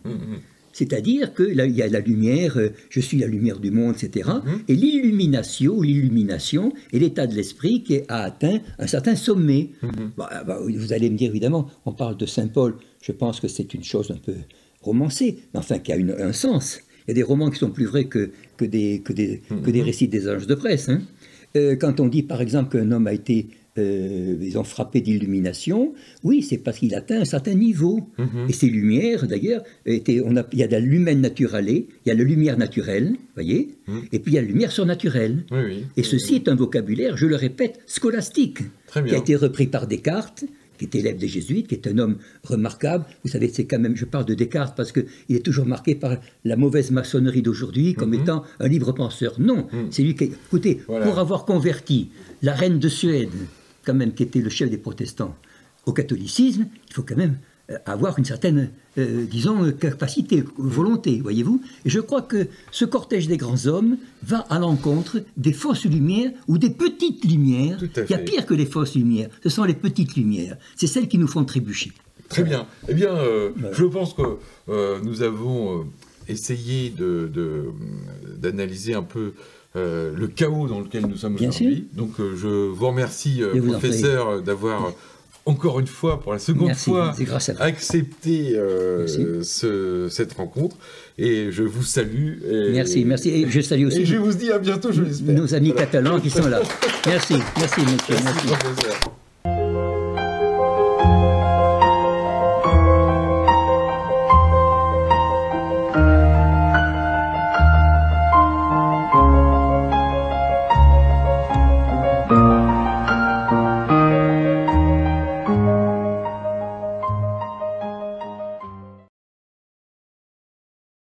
C'est-à-dire qu'il y a la lumière, je suis la lumière du monde, etc. Et l'illumination est l'état de l'esprit qui a atteint un certain sommet. Vous allez me dire, évidemment, on parle de Saint Paul, je pense que c'est une chose un peu romancée, mais enfin qui a un sens. Il y a des romans qui sont plus vrais que des récits des anges de presse. Quand on dit, par exemple, qu'un homme a été... ils ont frappé d'illumination, oui, c'est parce qu'il atteint un certain niveau. Et ces lumières, d'ailleurs, il y a la lumen naturale, il y a la lumière naturelle, voyez, et puis il y a la lumière surnaturelle. Et ceci est un vocabulaire, je le répète, scolastique, qui a été repris par Descartes, qui est élève des Jésuites, qui est un homme remarquable. Vous savez, c'est quand même, je parle de Descartes parce qu'il est toujours marqué par la mauvaise maçonnerie d'aujourd'hui comme étant un libre penseur. Non, c'est lui qui... Écoutez, pour avoir converti la reine de Suède, quand même, qui était le chef des protestants, au catholicisme, il faut quand même avoir une certaine, disons, capacité, volonté, voyez-vous. Et je crois que ce cortège des grands hommes va à l'encontre des fausses lumières ou des petites lumières. Il y a pire que les fausses lumières, ce sont les petites lumières. C'est celles qui nous font trébucher. Très bien. Eh bien, je pense que nous avons essayé d'analyser un peu le chaos dans lequel nous sommes aujourd'hui. Donc je vous remercie, professeur, d'avoir encore une fois, pour la seconde fois, accepté cette rencontre. Et je vous salue. Merci. Et je salue aussi. Et je vous dis à bientôt, je l'espère. Nos amis catalans qui sont là. Merci, monsieur. Merci. Professeur.